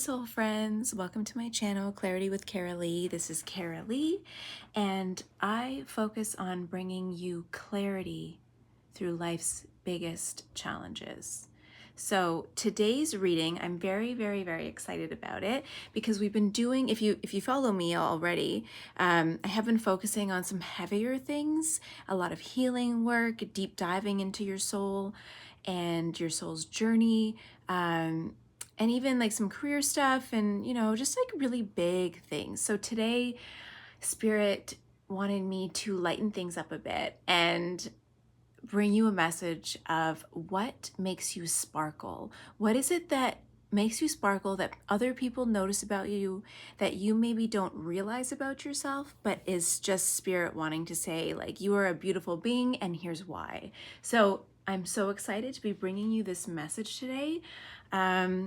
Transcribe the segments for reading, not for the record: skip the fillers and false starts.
soul friends, welcome to my channel, Clarity with Cara Lee. This is Cara Lee, and I focus on bringing you clarity through life's biggest challenges. So today's reading, I'm very excited about it because we've been doing, if you follow me already, I have been focusing on some heavier things, a lot of healing work, deep diving into your soul and your soul's journey, and even like some career stuff and, just like really big things. So today, Spirit wanted me to lighten things up a bit and bring you a message of what makes you sparkle. What is it that makes you sparkle that other people notice about you that you maybe don't realize about yourself, but is just Spirit wanting to say, like, you are a beautiful being and here's why. So I'm so excited to be bringing you this message today. Yeah,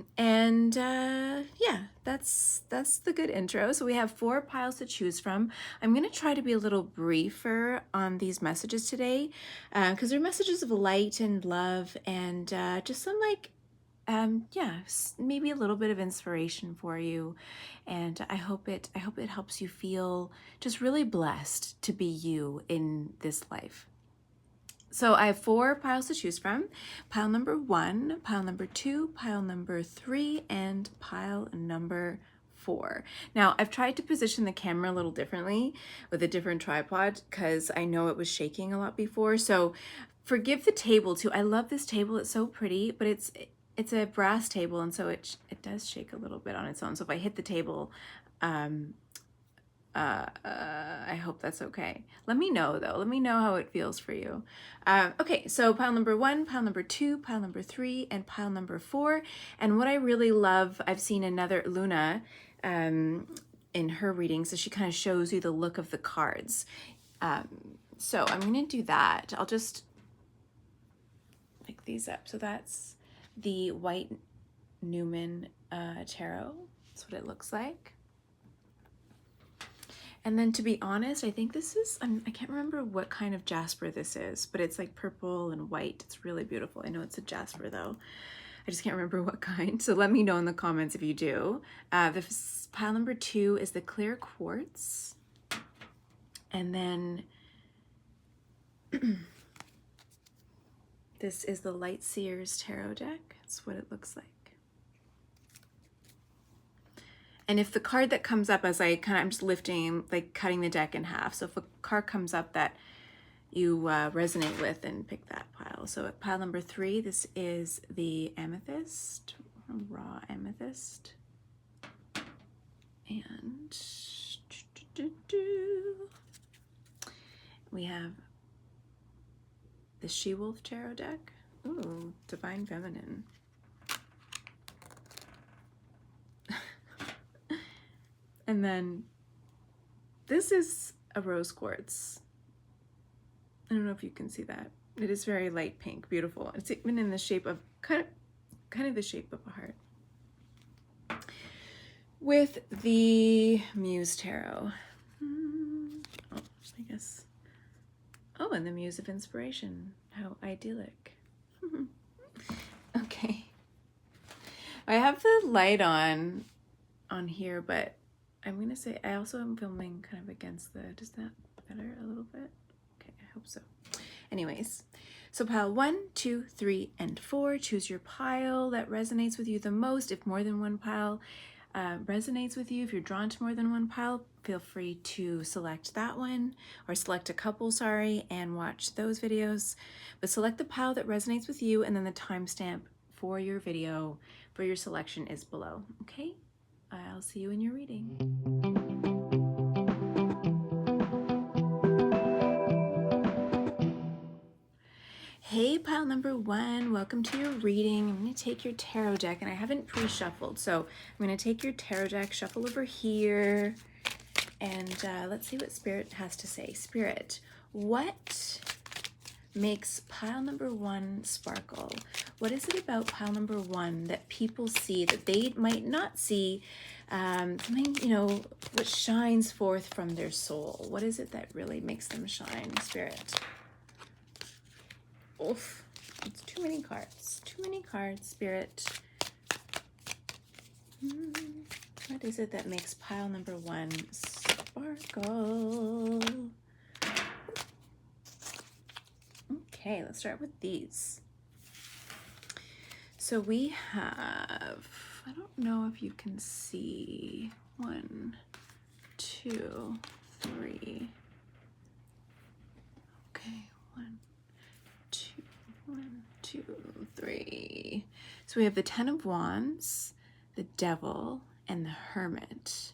that's the good intro. So we have 4 piles to choose from. I'm going to try to be a little briefer on these messages today because they're messages of light and love and just some maybe a little bit of inspiration for you. And I hope it helps you feel just really blessed to be you in this life. So I have 4 piles to choose from. Pile number 1, pile number 2, pile number 3, and pile number 4. Now, I've tried to position the camera a little differently with a different tripod because I know it was shaking a lot before. So forgive the table too. I love this table. It's so pretty, but it's a brass table, and so it does shake a little bit on its own. So if I hit the table, I hope that's okay. Let me know though. Let me know how it feels for you. Okay, so pile number 1, pile number 2, pile number 3, and pile number 4. And what I really love, I've seen another Luna in her reading, so she kind of shows you the look of the cards. So I'm going to do that. I'll just pick these up. So that's the White Newman Tarot. That's what it looks like. And then, to be honest, I think this is, I can't remember what kind of jasper this is, but it's like purple and white. It's really beautiful. I know it's a jasper though. I just can't remember what kind. So let me know in the comments if you do. The pile number 2 is the clear quartz. And then this is the Light Seers Tarot deck. That's what it looks like. And if the card that comes up as I'm just lifting, like cutting the deck in half. So if a card comes up that you resonate with, then pick that pile. So at pile number 3, this is the amethyst, raw amethyst. And we have the She-Wolf Tarot deck. Ooh, Divine Feminine. And then this is a rose quartz. I don't know if you can see that. It is very light pink, beautiful. It's even in the shape of kind of the shape of a heart. With the Muse Tarot. I guess. Oh, and the Muse of Inspiration. How idyllic. Okay. I have the light on here, but I'm going to say I also am filming kind of against the, does that better a little bit? Okay, I hope so. Anyways, so pile 1, 2, 3, and 4. Choose your pile that resonates with you the most. If more than one pile resonates with you, if you're drawn to more than one pile, feel free to select that one or select a couple, sorry, and watch those videos. But select the pile that resonates with you, and then the timestamp for your video for your selection is below, okay? I'll see you in your reading. Hey, pile number 1, welcome to your reading. I'm going to take your tarot deck, and I haven't pre-shuffled, so I'm going to take your tarot deck, shuffle over here, and let's see what Spirit has to say. Spirit, what makes pile number 1 sparkle? What is it about pile number 1 that people see that they might not see? Something, what shines forth from their soul. What is it that really makes them shine, Spirit? Oof, it's too many cards. Too many cards, Spirit. What is it that makes pile number 1 sparkle? Okay, let's start with these. So we have, I don't know if you can see, 1, 2, 3. Okay, 1, 2, 1, 2, 3. So we have the 10 of Wands, the Devil, and the Hermit.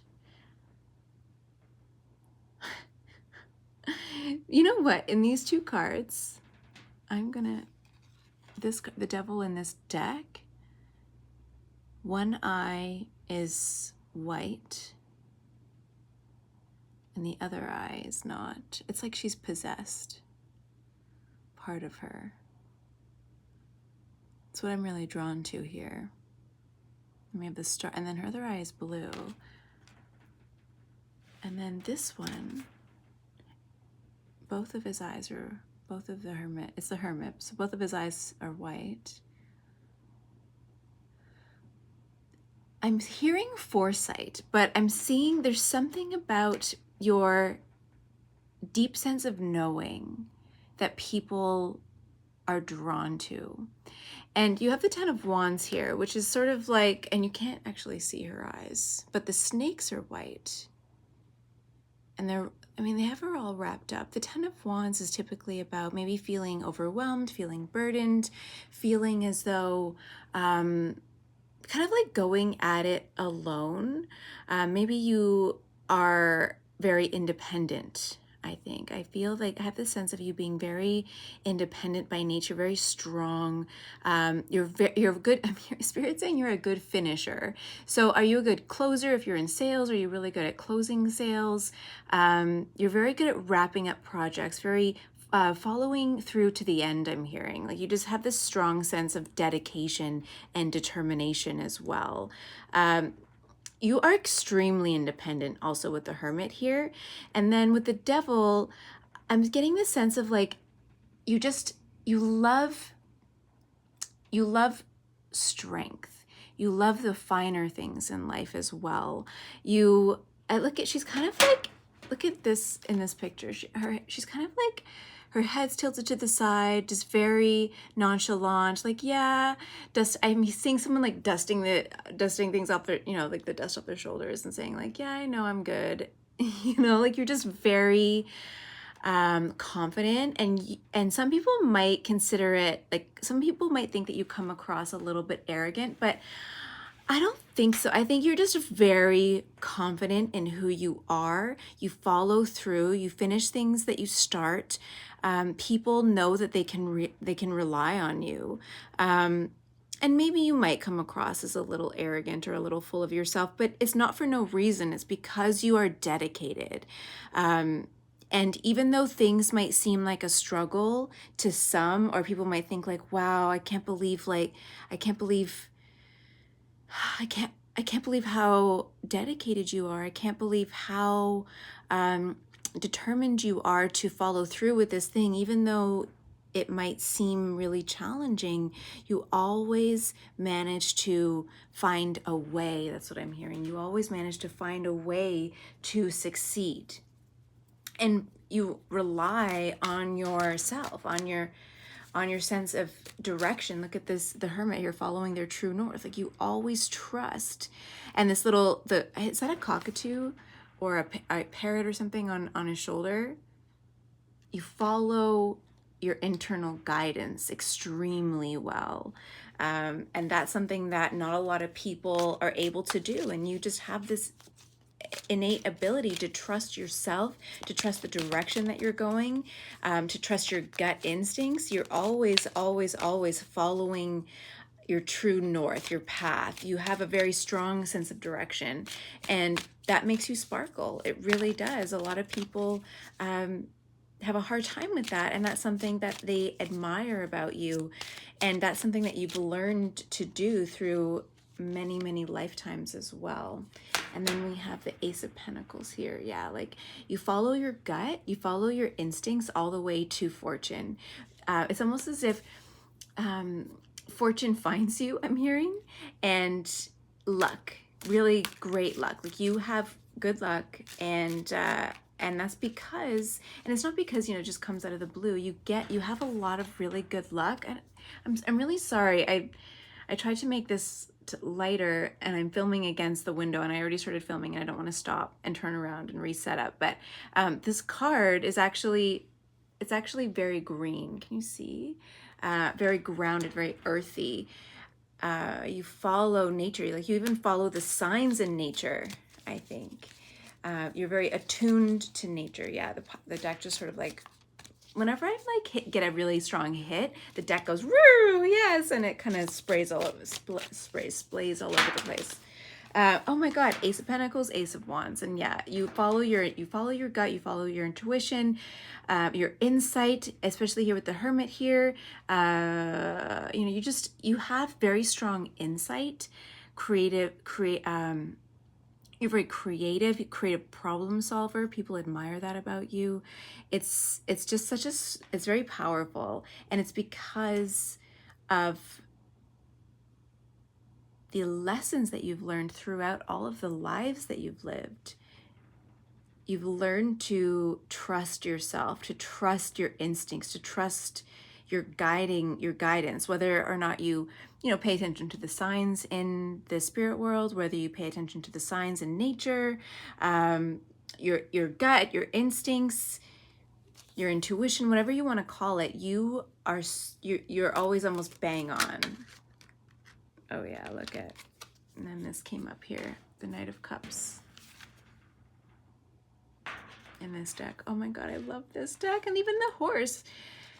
You know what? In these 2 cards, the Devil in this deck, one eye is white and the other eye is not. It's like she's possessed, part of her. That's what I'm really drawn to here. And we have the star, and then her other eye is blue. And then this one, both of the Hermit, it's the Hermit, so both of his eyes are white. I'm hearing foresight, but I'm seeing there's something about your deep sense of knowing that people are drawn to. And you have the 10 of Wands here, which is sort of like, and you can't actually see her eyes, but the snakes are white. And they have her all wrapped up. The 10 of Wands is typically about maybe feeling overwhelmed, feeling burdened, feeling as though kind of like going at it alone. Maybe you are very independent, I think. I feel like I have the sense of you being very independent by nature, very strong. You're good. I'm hearing Spirit saying you're a good finisher. So are you a good closer? If you're in sales, are you really good at closing sales? You're very good at wrapping up projects, very following through to the end, I'm hearing. Like you just have this strong sense of dedication and determination as well. You are extremely independent also with the Hermit here. And then with the Devil, I'm getting this sense of like, you love strength. You love the finer things in life as well. She's kind of like, look at this in this picture. She's kind of like, her head's tilted to the side, just very nonchalant. Like, yeah, I'm seeing someone like dusting things off their, like the dust off their shoulders and saying like, yeah, I know I'm good. Like you're just very confident, and some people might consider it like, some people might think that you come across a little bit arrogant, but I don't think so. I think you're just very confident in who you are. You follow through. You finish things that you start. People know that they can rely on you. And maybe you might come across as a little arrogant or a little full of yourself, but it's not for no reason. It's because you are dedicated. And even though things might seem like a struggle to some, or people might think like, wow, I can't believe how dedicated you are. I can't believe how determined you are to follow through with this thing. Even though it might seem really challenging, you always manage to find a way. That's what I'm hearing. You always manage to find a way to succeed. And you rely on yourself, on your sense of direction. Look at this, the Hermit here following their true north. Like you always trust. And this is that a cockatoo or a parrot or something on his shoulder? You follow your internal guidance extremely well. And that's something that not a lot of people are able to do. And you just have this innate ability to trust yourself, to trust the direction that you're going, to trust your gut instincts. You're always, always, always following your true north, your path. You have a very strong sense of direction, and that makes you sparkle. It really does. A lot of people have a hard time with that, and that's something that they admire about you, and that's something that you've learned to do through many, many lifetimes as well. And then we have the Ace of Pentacles here. Yeah, like you follow your gut, you follow your instincts all the way to fortune. It's almost as if fortune finds you, I'm hearing, and luck really great luck. Like you have good luck, and that's because, and it's not because, it just comes out of the blue. You have a lot of really good luck. And I'm really sorry. I tried to make this lighter, and I'm filming against the window, and I already started filming, and I don't want to stop and turn around and reset up. But this card is actually, it's actually very green. Can you see? Very grounded, very earthy. You follow nature, like you even follow the signs in nature, I think. You're very attuned to nature. Yeah, the deck just sort of like, whenever I like get a really strong hit, the deck goes, woo, yes, and it kind of sprays all over, splays all over the place. Oh my God, Ace of Pentacles, Ace of Wands. And yeah, you follow your gut, you follow your intuition, your insight, especially here with the Hermit here. You have very strong insight, you're very creative problem solver. People admire that about you. It's just it's very powerful. And it's because of the lessons that you've learned throughout all of the lives that you've lived. You've learned to trust yourself, to trust your instincts, to trust your guidance, whether or not you pay attention to the signs in the spirit world, whether you pay attention to the signs in nature, your gut, your instincts, your intuition, whatever you want to call it, you're always almost bang on. Oh yeah, look at, and then this came up here, the Knight of Cups in this deck. Oh my God, I love this deck. And even the horse,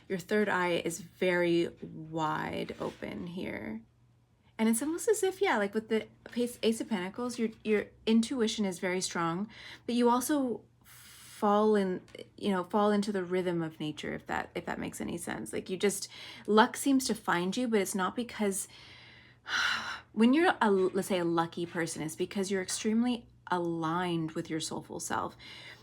your third eye is very wide open here. And it's almost as if, yeah, like with the Ace of Pentacles, your intuition is very strong, but you also fall into the rhythm of nature, if that makes any sense. Like luck seems to find you, but it's not because when you're let's say a lucky person, it's because you're extremely aligned with your soulful self.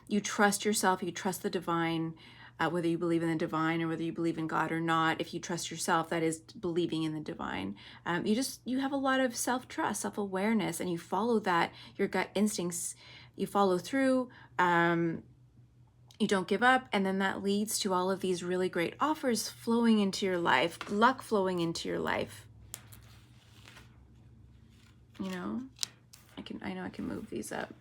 You trust yourself, you trust the divine, whether you believe in the divine or whether you believe in God or not. If you trust yourself, that is believing in the divine. You have a lot of self-trust, self-awareness, and you follow that, your gut instincts, you follow through, you don't give up, and then that leads to all of these really great offers flowing into your life, luck flowing into your life. I know I can move these up.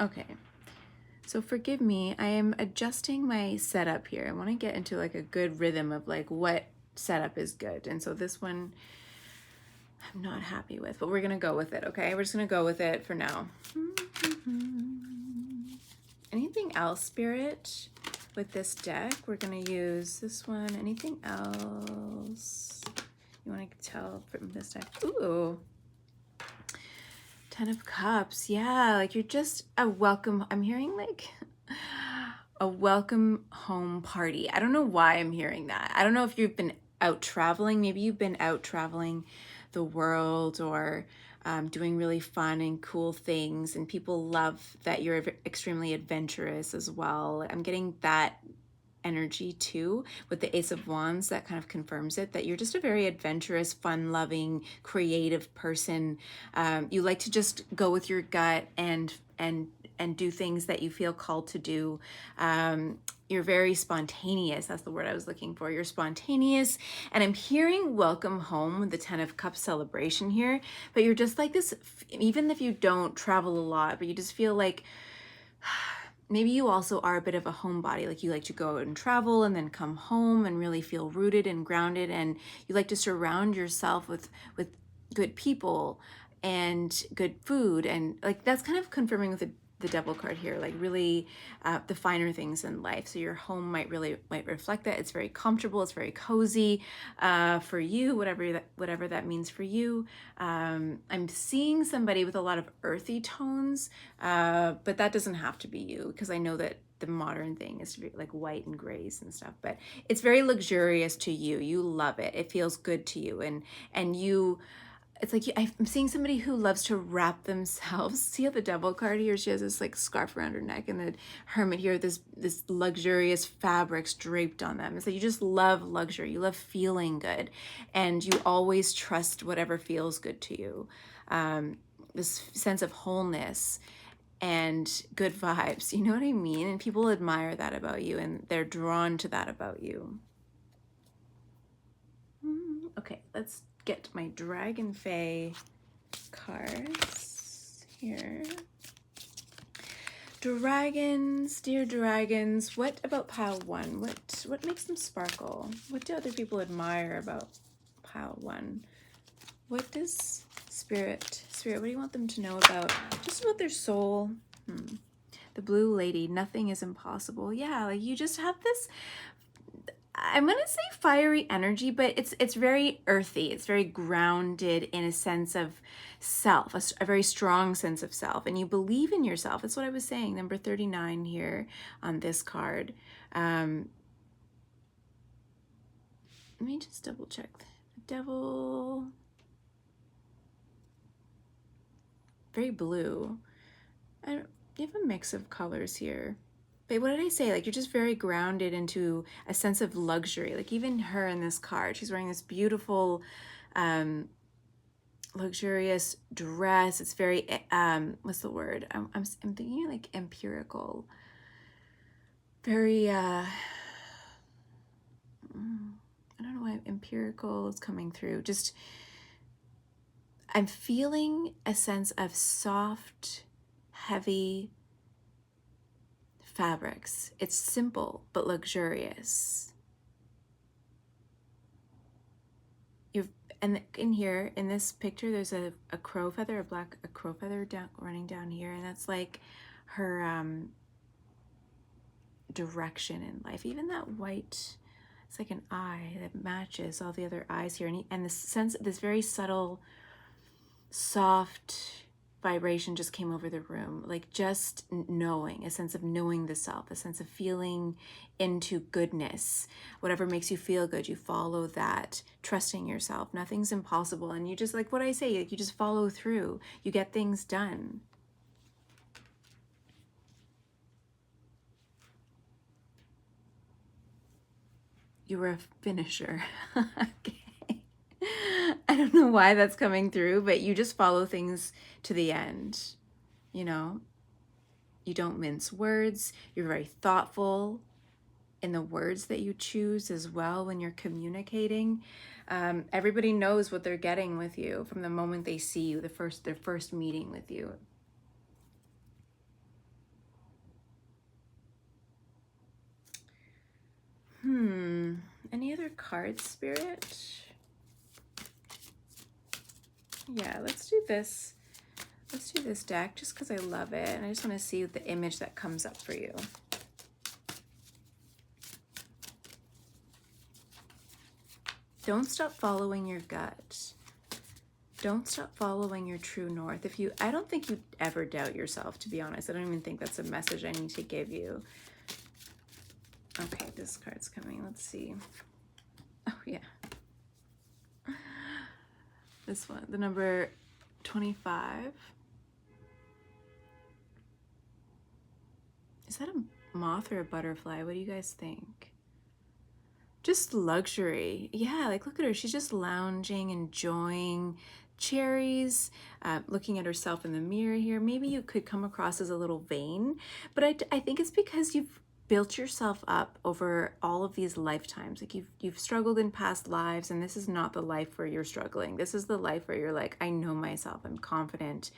Okay. So forgive me, I am adjusting my setup here. I want to get into like a good rhythm of like what setup is good. And so this one I'm not happy with, but we're going to go with it, okay? We're just going to go with it for now. Anything else, Spirit, with this deck? We're going to use this one. Anything else you want to tell from this deck? Ooh. 10 of Cups. Yeah, like you're just a welcome. I'm hearing like a welcome home party. I don't know why I'm hearing that. I don't know if you've been out traveling. Maybe you've been out traveling the world or doing really fun and cool things. And people love that you're extremely adventurous as well. I'm getting that energy too with the Ace of Wands. That kind of confirms it, that you're just a very adventurous, fun-loving, creative person. You like to just go with your gut and do things that you feel called to do. You're very spontaneous. That's the word I was looking for. You're spontaneous. And I'm hearing welcome home with the 10 of Cups celebration here. But you're just like this, even if you don't travel a lot, but you just feel like maybe you also are a bit of a homebody, like you like to go and travel and then come home and really feel rooted and grounded, and you like to surround yourself with good people and good food, and like that's kind of confirming with the Devil card here, like really the finer things in life. So your home might reflect that. It's very comfortable, it's very cozy for you, whatever that means for you. I'm seeing somebody with a lot of earthy tones, but that doesn't have to be you, because I know that the modern thing is to be like white and grays and stuff, but it's very luxurious to you. You love it. It feels good to you, and you it's like I'm seeing somebody who loves to wrap themselves. See how the devil card here, she has this like scarf around her neck, and the hermit here, this luxurious fabrics draped on them. It's like you just love luxury, you love feeling good, and you always trust whatever feels good to you. This sense of wholeness and good vibes, you know what I mean? And people admire that about you, and they're drawn to that about you. Okay, let's get my Dragon Fae cards here. Dragons, dear dragons, what about pile one? What makes them sparkle? What do other people admire about pile one? What does Spirit, what do you want them to know about, just about their soul? The Blue Lady, nothing is impossible. Yeah, like you just have this, I'm gonna say fiery energy, but it's very earthy. It's very grounded in a sense of self, a very strong sense of self, and you believe in yourself. That's what I was saying. Number 39 here on this card. Let me just double check. The Devil, very blue. You have a mix of colors here. But what did I say? Like, you're just very grounded into a sense of luxury. Like, even her in this card, she's wearing this beautiful, luxurious dress. It's very, what's the word? I'm thinking like empirical. Very, I don't know why empirical is coming through. Just, I'm feeling a sense of soft, heavy fabrics. It's simple but luxurious. And in here, in this picture, there's a crow feather, a crow feather running down here, and that's like her direction in life. Even that white, it's like an eye that matches all the other eyes here, and this sense, this very subtle, soft vibration just came over the room, like just knowing, a sense of knowing the self, a sense of feeling into goodness. Whatever makes you feel good, you follow that, trusting yourself. Nothing's impossible, and you just, like what I say, like you just follow through, you get things done. You were a finisher. Okay. I don't know why that's coming through, but you just follow things to the end, you know? You don't mince words. You're very thoughtful in the words that you choose as well when you're communicating. Everybody knows what they're getting with you from the moment they see you, their first meeting with you. Any other cards, Spirit? Yeah, let's do this. Let's do this deck just because I love it, and I just want to see the image that comes up for you. Don't stop following your gut. Don't stop following your true north. I don't think you ever doubt yourself, to be honest. I don't even think that's a message I need to give you. Okay, this card's coming. Let's see. Oh, yeah. This one, the number 25. Is that a moth or a butterfly? What do you guys think? Just luxury. Yeah, like look at her. She's just lounging, enjoying cherries, looking at herself in the mirror here. Maybe you could come across as a little vain, but I think it's because you've built yourself up over all of these lifetimes. Like you've struggled in past lives, and this is not the life where you're struggling. This is the life where you're like, I know myself, I'm confident,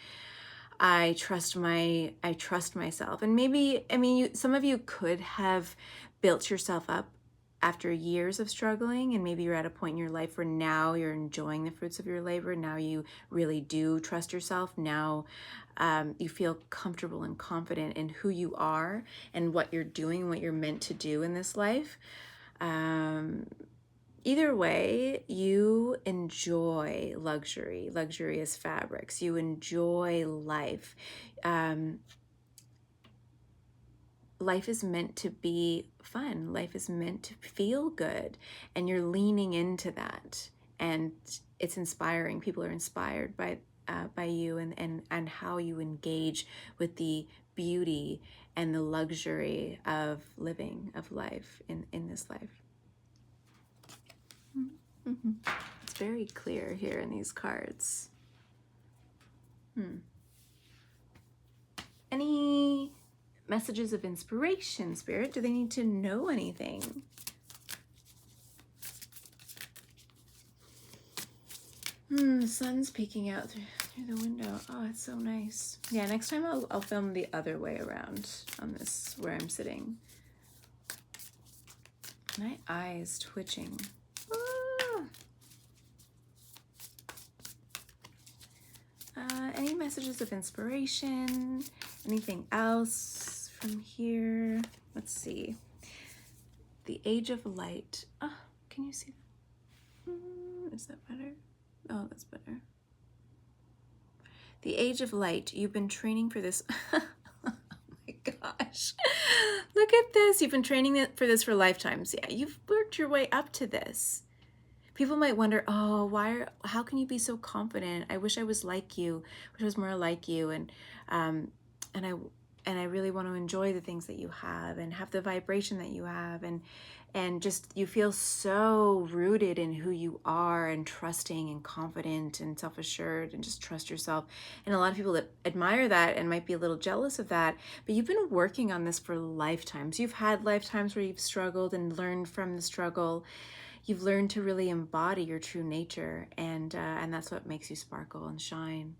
I trust myself. And maybe, I mean, some of you could have built yourself up after years of struggling, and maybe you're at a point in your life where now you're enjoying the fruits of your labor. Now you really do trust yourself. Now you feel comfortable and confident in who you are and what you're doing and what you're meant to do in this life. Either way, you enjoy luxury, luxurious fabrics. You enjoy life. Life is meant to be fun. Life is meant to feel good, and you're leaning into that. and it's inspiring. People are inspired by you and how you engage with the beauty and the luxury of living, of life in this life. Mm-hmm. It's very clear here in these cards. Any messages of inspiration, Spirit? Do they need to know anything? The sun's peeking out through the window. Oh, it's so nice. Yeah, next time I'll film the other way around on this, where I'm sitting. My eyes twitching. Any messages of inspiration? Anything else from here? Let's see. The Age of Light. Oh, can you see that? Is that better? Oh, that's better. The Age of Light. You've been training for this. Oh my gosh. Look at this. You've been training for this for lifetimes. Yeah, you've worked your way up to this. People might wonder, oh, how can you be so confident? I wish I was like you. I wish I was more like you. And I really want to enjoy the things that you have and have the vibration that you have, and just you feel so rooted in who you are and trusting and confident and self-assured and just trust yourself. And a lot of people that admire that and might be a little jealous of that, but you've been working on this for lifetimes. You've had lifetimes where you've struggled and learned from the struggle. You've learned to really embody your true nature, and that's what makes you sparkle and shine.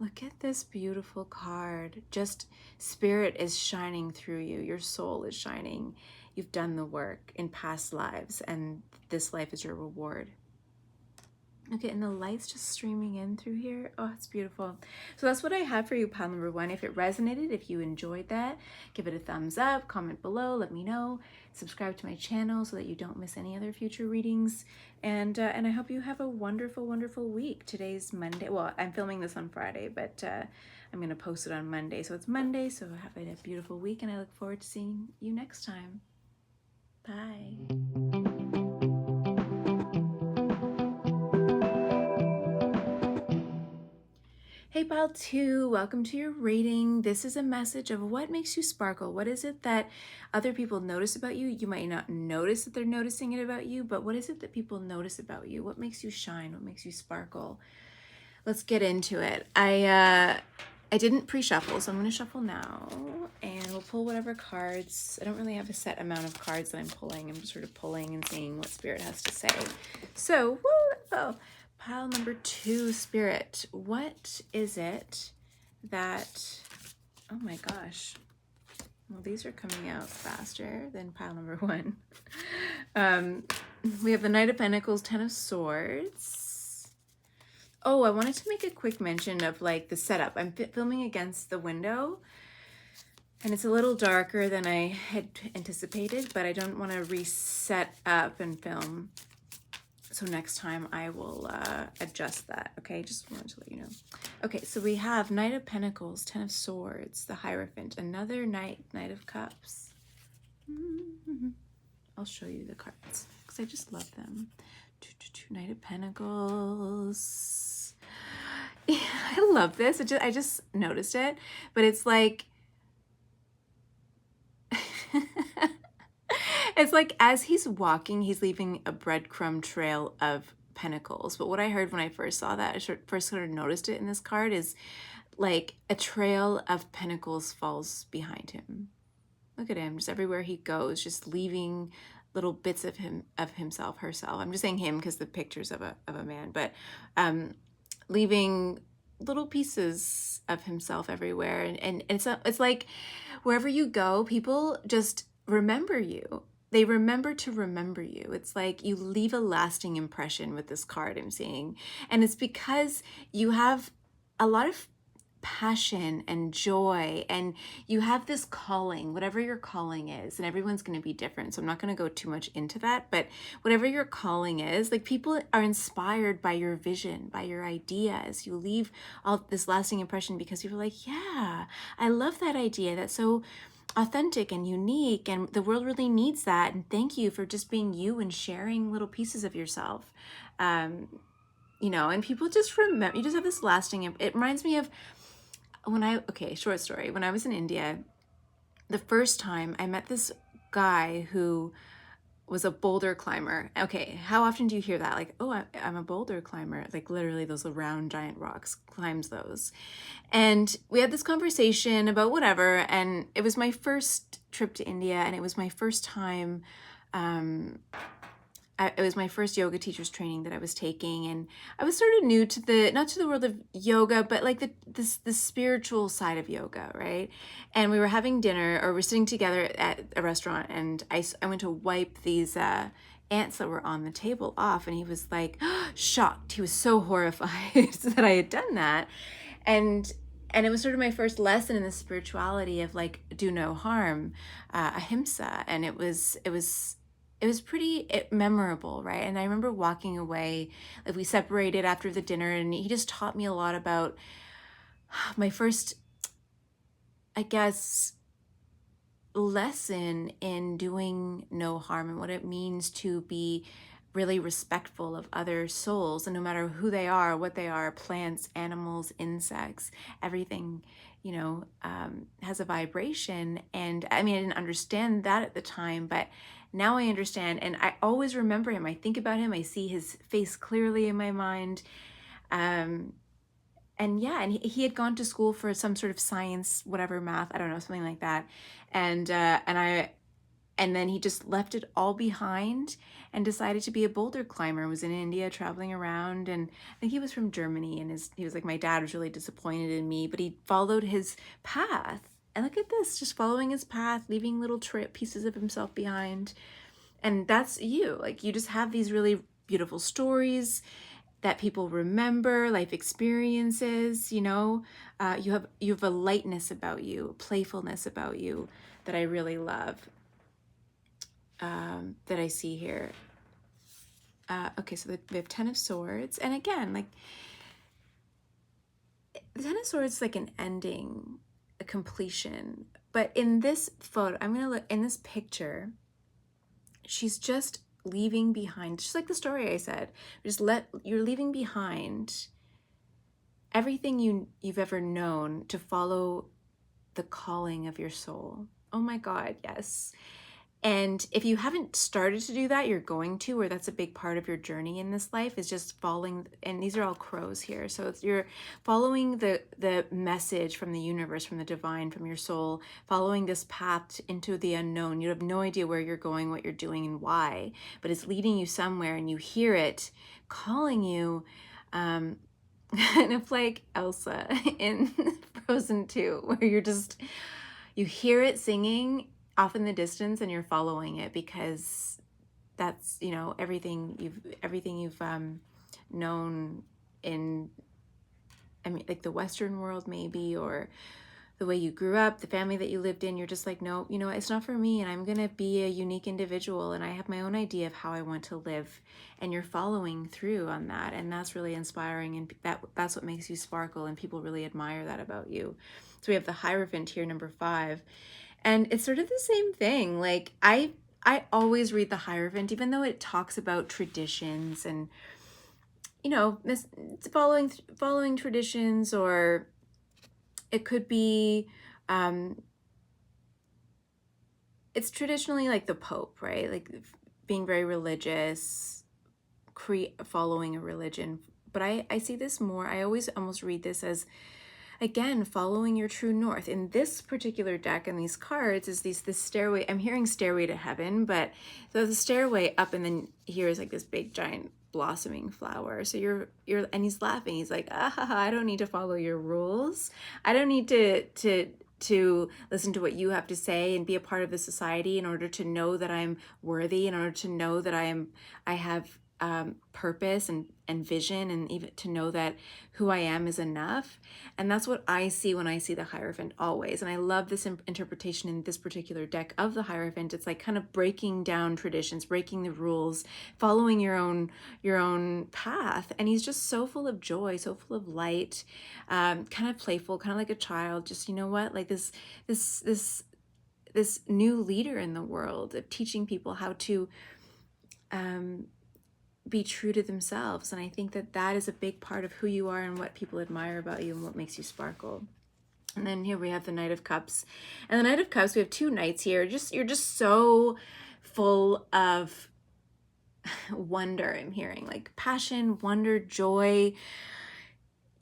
Look at this beautiful card. Just Spirit is shining through you. Your soul is shining. You've done the work in past lives, and this life is your reward. Okay, and the light's just streaming in through here. Oh, it's beautiful. So that's what I have for you, pile number one. If it resonated, if you enjoyed that, give it a thumbs up, comment below, let me know. Subscribe to my channel so that you don't miss any other future readings. And I hope you have a wonderful, wonderful week. Today's Monday. Well, I'm filming this on Friday, but I'm going to post it on Monday. So it's Monday, so have a beautiful week, and I look forward to seeing you next time. Bye. Hey pile 2, welcome to your reading. This is a message of what makes you sparkle. What is it that other people notice about you? You might not notice that they're noticing it about you, but what is it that people notice about you? What makes you shine? What makes you sparkle? Let's get into it. I didn't pre-shuffle, so I'm going to shuffle now, and we'll pull whatever cards. I don't really have a set amount of cards that I'm pulling. I'm just sort of pulling and seeing what Spirit has to say. So, pile number 2, Spirit, what is it that, oh my gosh, well, these are coming out faster than pile number 1. We have the Knight of Pentacles, Ten of Swords. Oh, I wanted to make a quick mention of like the setup. I'm filming against the window, and it's a little darker than I had anticipated, but I don't want to reset up and film. So next time I will adjust that, okay? Just wanted to let you know. Okay, so we have Knight of Pentacles, Ten of Swords, the Hierophant, another Knight of Cups. I'll show you the cards because I just love them. Knight of Pentacles. Yeah, I love this. I just noticed it, but it's like... It's like as he's walking, he's leaving a breadcrumb trail of pentacles. But what I heard when I first saw that, I first sort of noticed it in this card, is like a trail of pentacles falls behind him. Look at him, just everywhere he goes, just leaving little bits of himself, herself. I'm just saying him because the picture's of a man, but leaving little pieces of himself everywhere. And it's like wherever you go, people just remember you. They remember to remember you. It's like you leave a lasting impression with this card I'm seeing. And it's because you have a lot of passion and joy, and you have this calling, whatever your calling is, and everyone's going to be different. So I'm not going to go too much into that, but whatever your calling is, like people are inspired by your vision, by your ideas. You leave all this lasting impression because you're like, yeah, I love that idea. That's so authentic and unique, and the world really needs that. And thank you for just being you and sharing little pieces of yourself. You know, and people just remember, you just have this lasting, it reminds me of okay, short story. When I was in India, the first time I met this guy who was a boulder climber. Okay, how often do you hear that? Like, oh, I'm a boulder climber. Like literally those round giant rocks, climbs those. And we had this conversation about whatever, and it was my first trip to India, and it was my first time, it was my first yoga teacher's training that I was taking, and I was sort of new to not to the world of yoga, but like the spiritual side of yoga, right? And we were having dinner, or we're sitting together at a restaurant, and I went to wipe these ants that were on the table off, and he was like shocked. He was so horrified that I had done that, and it was sort of my first lesson in the spirituality of like do no harm, ahimsa, and it was pretty memorable, right? And I remember walking away, like we separated after the dinner, and he just taught me a lot about my first, I guess, lesson in doing no harm and what it means to be really respectful of other souls, and no matter who they are, what they are, plants, animals, insects, everything, you know, has a vibration. And I mean, I didn't understand that at the time, but now I understand, and I always remember him. I think about him, I see his face clearly in my mind. And yeah, and he had gone to school for some sort of science, whatever, math, I don't know, something like that. And then he just left it all behind and decided to be a boulder climber. Was in India traveling around, and I think he was from Germany, and he was like, my dad was really disappointed in me, but he followed his path. And look at this, just following his path, leaving little pieces of himself behind. And that's you. Like, you just have these really beautiful stories that people remember, life experiences, you know. You have a lightness about you, a playfulness about you that I really love, that I see here. Okay, so we have Ten of Swords. And again, like, the Ten of Swords is like an ending, a completion. But in this photo, I'm going to look, in this picture, she's just leaving behind, just like the story I said, you're leaving behind everything you've ever known to follow the calling of your soul. Oh my God, yes. And if you haven't started to do that, you're going to, or that's a big part of your journey in this life, is just following, and these are all crows here. So you're following the message from the universe, from the divine, from your soul, following this path into the unknown. You have no idea where you're going, what you're doing, and why, but it's leading you somewhere, and you hear it calling you. Kind of like Elsa in Frozen 2, where you hear it singing off in the distance, and you're following it, because that's, you know, everything you've known in, I mean, like the Western world maybe, or the way you grew up, the family that you lived in. You're just like, no, you know, it's not for me, and I'm gonna be a unique individual, and I have my own idea of how I want to live, and you're following through on that, and that's really inspiring, and that's what makes you sparkle, and people really admire that about you. So we have the Hierophant here, number 5, and it's sort of the same thing. Like, I always read the Hierophant, even though it talks about traditions and, you know, it's following traditions, or it could be, it's traditionally like the Pope, right? Like being very religious, following a religion. But I see this more, I always almost read this as, again, following your true north. In this particular deck and these cards is this stairway. I'm hearing stairway to heaven, but so the stairway up, and then here is like this big giant blossoming flower. So you're and he's laughing. He's like, I don't need to follow your rules. I don't need to listen to what you have to say and be a part of the society in order to know that I'm worthy, in order to know that I have purpose and vision, and even to know that who I am is enough. And that's what I see when I see the Hierophant always. And I love this interpretation in this particular deck of the Hierophant. It's like kind of breaking down traditions, breaking the rules, following your own path. And he's just so full of joy, so full of light, kind of playful, kind of like a child. Just, you know what, like this new leader in the world of teaching people how to be true to themselves. And I think that that is a big part of who you are and what people admire about you and what makes you sparkle. And then here we have the Knight of Cups. And the Knight of Cups, we have two knights here. You're just so full of wonder, I'm hearing, like passion, wonder, joy.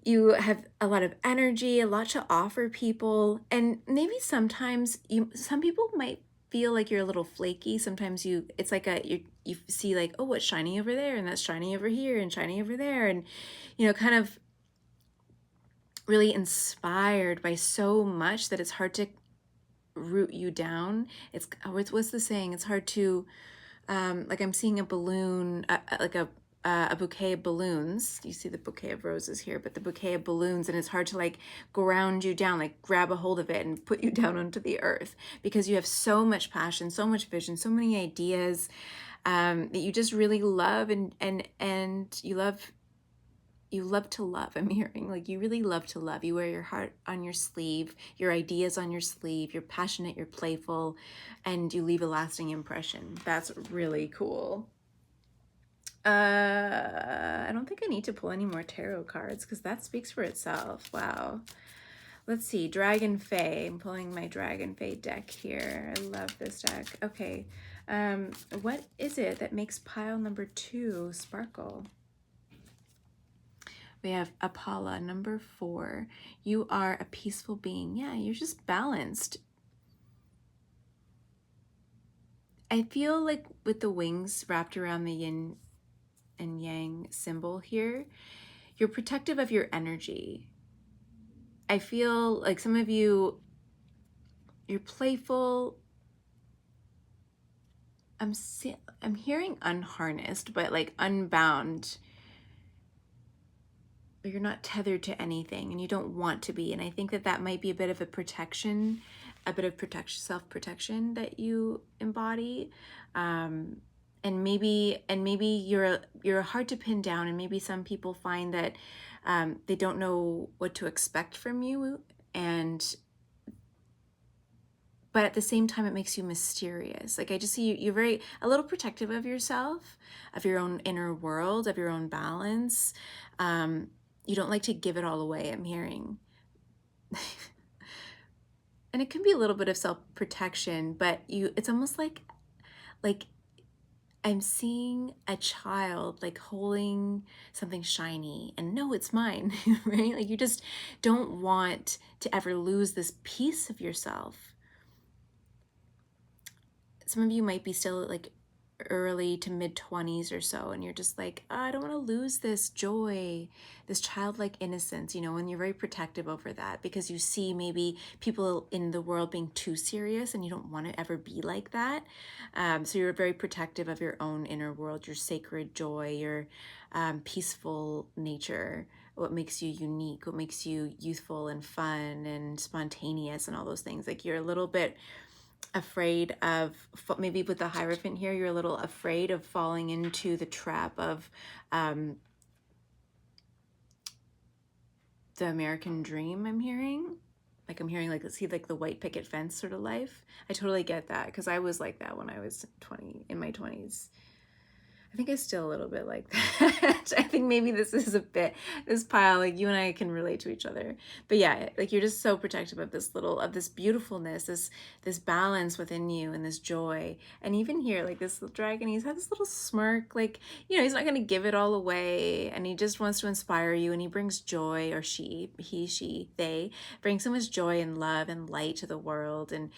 You have a lot of energy, a lot to offer people. And maybe sometimes some people might feel like you're a little flaky. Sometimes it's like you see like, oh, what's shiny over there, and that's shiny over here and shiny over there. And, kind of really inspired by so much that it's hard to root you down. It's what's the saying? It's hard to like I'm seeing a balloon, like a bouquet of balloons. You see the bouquet of roses here, but the bouquet of balloons, and it's hard to like ground you down, like grab a hold of it and put you down onto the earth, because you have so much passion, so much vision, so many ideas that you just really love, and you love to love. I'm hearing like you really love to love. You wear your heart on your sleeve, your ideas on your sleeve. You're passionate, you're playful, and you leave a lasting impression. That's really cool. I don't think I need to pull any more tarot cards because that speaks for itself. Wow. Let's see, Dragon Fae. I'm pulling my Dragon Fae deck here. I love this deck. Okay. What is it that makes pile number 2 sparkle? We have Apollo, number 4. You are a peaceful being. Yeah, you're just balanced. I feel like with the wings wrapped around the yin and yang symbol here, you're protective of your energy. I feel like some of you, you're playful. I'm hearing unharnessed, but like unbound. You're not tethered to anything, and you don't want to be. And I think that that might be a bit of a protection, self-protection that you embody. And maybe you're hard to pin down, and maybe some people find that they don't know what to expect from you, but at the same time it makes you mysterious. Like I just see you're a little protective of yourself, of your own inner world, of your own balance. You don't like to give it all away, I'm hearing. And it can be a little bit of self-protection, but it's almost like I'm seeing a child like holding something shiny and no, it's mine, right? Like you just don't want to ever lose this piece of yourself. Some of you might be still like early to mid 20s or so, and you're just like, oh, I don't want to lose this joy, this childlike innocence, and you're very protective over that because you see maybe people in the world being too serious, and you don't want to ever be like that. So you're very protective of your own inner world, your sacred joy, your peaceful nature, what makes you unique, what makes you youthful and fun and spontaneous and all those things. Like you're a little bit afraid of, maybe with the Hierophant here, you're a little afraid of falling into the trap of the American dream, I'm hearing. Like I'm hearing like, see like the white picket fence sort of life. I totally get that because I was like that when I was in my 20s. I think it's still a little bit like that. I think maybe this pile, like you and I can relate to each other. But yeah, like you're just so protective of this beautifulness, this balance within you and this joy. And even here, like this little dragon, he's had this little smirk, like, he's not going to give it all away. And he just wants to inspire you, and he brings joy, or they bring so much joy and love and light to the world. And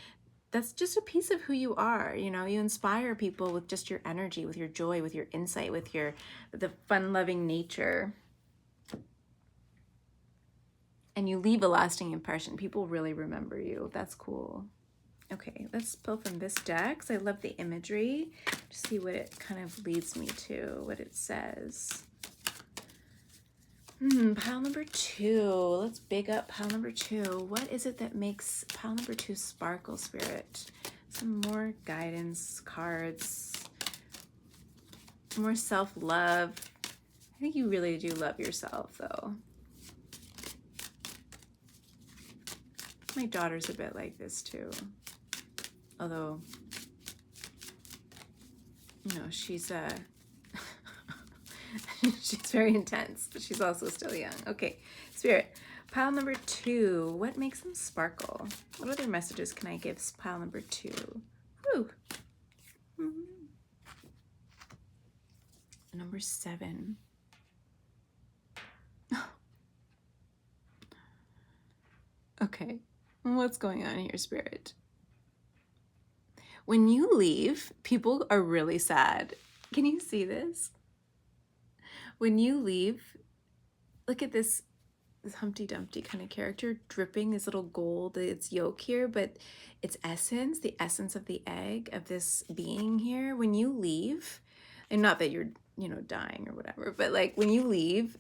that's just a piece of who you are. You inspire people with just your energy, with your joy, with your insight, with the fun-loving nature. And you leave a lasting impression. People really remember you. That's cool. Okay, let's pull from this deck because I love the imagery. Just see what it kind of leads me to, what it says. Pile number 2. Let's big up pile number 2. What is it that makes pile number 2 sparkle, Spirit? Some more guidance cards. More self-love. I think you really do love yourself, though. My daughter's a bit like this, too. Although, she's She's very intense, but she's also still young. Okay, Spirit. Pile number 2. What makes them sparkle? What other messages can I give pile number 2? Woo. Number 7. Okay, what's going on here, Spirit? When you leave, people are really sad. Can you see this? When you leave, look at this Humpty Dumpty kind of character dripping this little gold, it's yolk here, but it's essence, the essence of the egg of this being here. When you leave, and not that you're, you know, dying or whatever, but like when you leave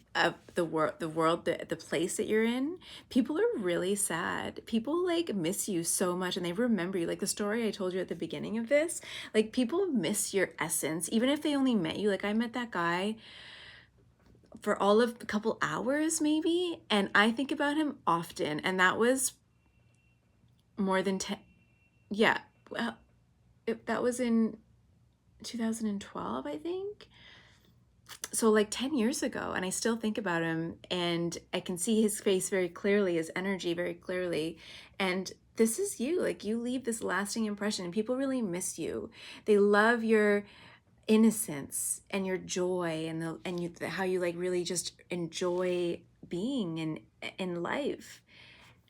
the world, the place that you're in, people are really sad. People like miss you so much and they remember you. Like the story I told you at the beginning of this, like people miss your essence, even if they only met you. Like I met that guy for all of a couple hours maybe, and I think about him often, and that was more than 10, yeah, well, that was in 2012, I think. So like 10 years ago, and I still think about him, and I can see his face very clearly, his energy very clearly. And this is you, like you leave this lasting impression, and people really miss you. They love your innocence and your joy, and how you like really just enjoy being in life,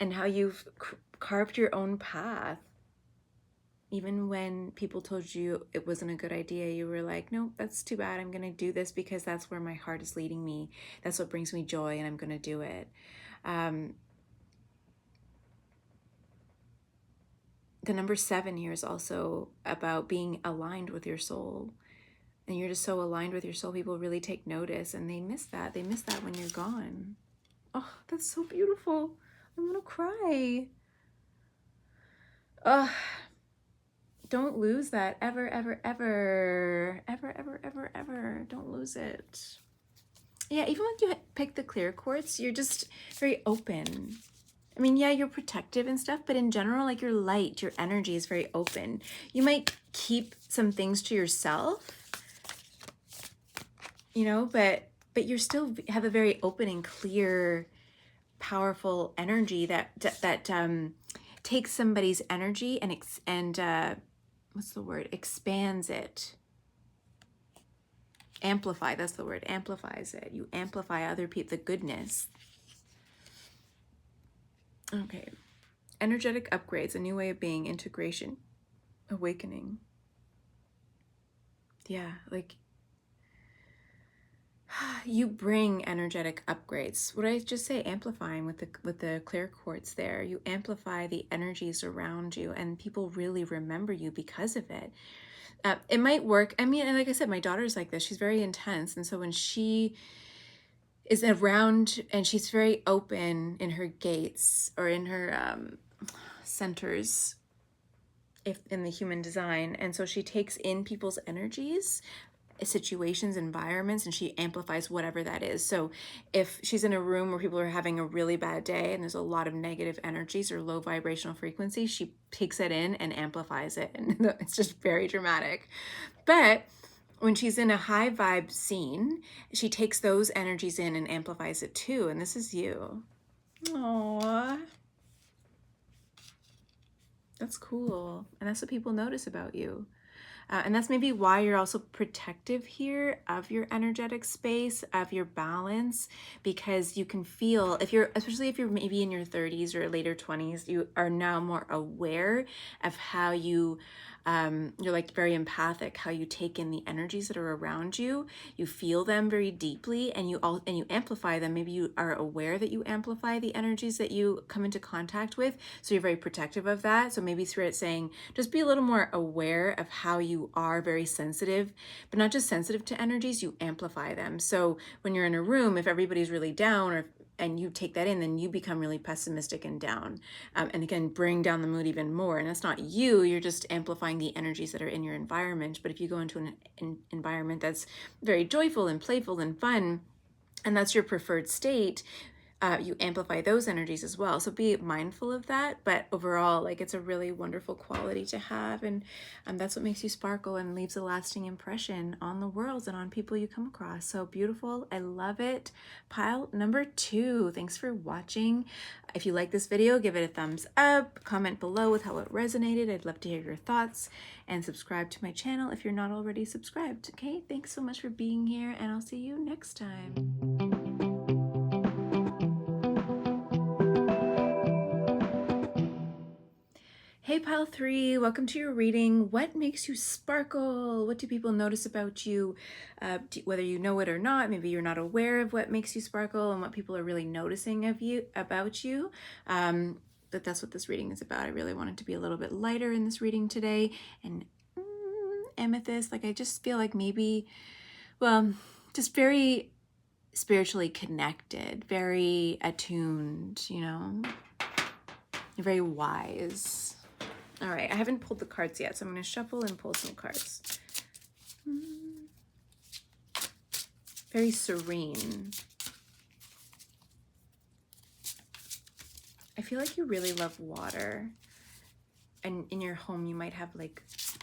and how you've carved your own path. Even when people told you it wasn't a good idea, you were like, no, that's too bad. I'm gonna do this because that's where my heart is leading me. That's what brings me joy, and I'm gonna do it. The number 7 here is also about being aligned with your soul. And you're just so aligned with your soul, people really take notice, and they miss that. They miss that when you're gone. Oh, that's so beautiful. I'm gonna cry. Don't lose that ever, ever, ever, ever, ever, ever, ever. Don't lose it. Yeah, even when you pick the clear quartz, you're just very open. I mean, yeah, you're protective and stuff, but in general, like your light, your energy is very open. You might keep some things to yourself, you know, but you're still have a very open and clear, powerful energy that takes somebody's energy and what's the word? Expands it. Amplify, that's the word. Amplifies it. You amplify other people, the goodness. Okay. Energetic upgrades, a new way of being, integration, awakening. Yeah, like you bring energetic upgrades. What did I just say? Amplifying with the clear quartz there. You amplify the energies around you, and people really remember you because of it. It might work. I mean, and like I said, my daughter's like this. She's very intense, and so when she is around and she's very open in her gates or in her centers, if in the human design, and so she takes in people's energies, situations, environments, and she amplifies whatever that is. So if she's in a room where people are having a really bad day and there's a lot of negative energies or low vibrational frequencies, she takes it in and amplifies it, and it's just very dramatic. But when she's in a high vibe scene, she takes those energies in and amplifies it too. And this is you. Aww. That's cool. And that's what people notice about you. And that's maybe why you're also protective here of your energetic space, of your balance, because you can feel, especially if you're maybe in your 30s or later 20s, you are now more aware of how you're like very empathic, how you take in the energies that are around you. You feel them very deeply, and you amplify them. Maybe you are aware that you amplify the energies that you come into contact with, so you're very protective of that. So maybe Spirit's saying, just be a little more aware of how you are very sensitive, but not just sensitive to energies, you amplify them. So when you're in a room, if everybody's really down, and you take that in, then you become really pessimistic and down, and again bring down the mood even more. And that's not you, you're just amplifying the energies that are in your environment. But if you go into an environment that's very joyful and playful and fun, and that's your preferred state, you amplify those energies as well. So be mindful of that. But overall, like, it's a really wonderful quality to have. And that's what makes you sparkle and leaves a lasting impression on the world and on people you come across. So beautiful. I love it. Pile number 2. Thanks for watching. If you like this video, give it a thumbs up. Comment below with how it resonated. I'd love to hear your thoughts. And subscribe to my channel if you're not already subscribed. Okay, thanks so much for being here, and I'll see you next time. Hey Pile 3, welcome to your reading. What makes you sparkle? What do people notice about you? Whether you know it or not, maybe you're not aware of what makes you sparkle and what people are really noticing about you. But that's what this reading is about. I really wanted to be a little bit lighter in this reading today. And amethyst, like, I just feel like maybe, well, just very spiritually connected, very attuned, you know, very wise. All right, I haven't pulled the cards yet, so I'm going to shuffle and pull some cards. Very serene. I feel like you really love water. And in your home, you might have like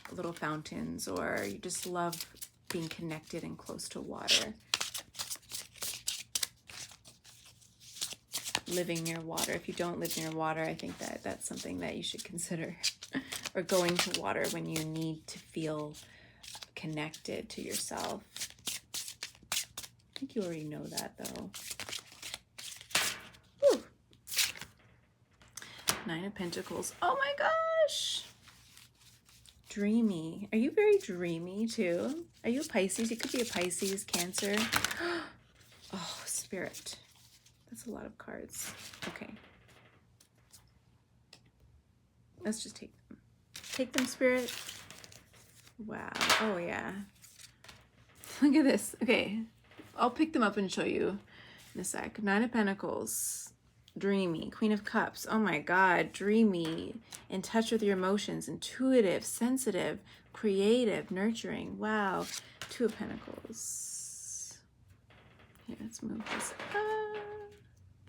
little fountains, or you just love being connected and close to water. Living near water. If you don't live near water, I think that that's something that you should consider. Or going to water when you need to feel connected to yourself. I think you already know that, though. Whew. 9 of Pentacles. Oh my gosh! Dreamy. Are you very dreamy, too? Are you a Pisces? You could be a Pisces, Cancer. Oh, Spirit. That's a lot of cards. Okay. Let's just take them. Take them, Spirit. Wow. Oh, yeah. Look at this. Okay. I'll pick them up and show you in a sec. 9 of Pentacles. Dreamy. Queen of Cups. Oh, my God. Dreamy. In touch with your emotions. Intuitive. Sensitive. Creative. Nurturing. Wow. 2 of Pentacles. Here, let's move this up.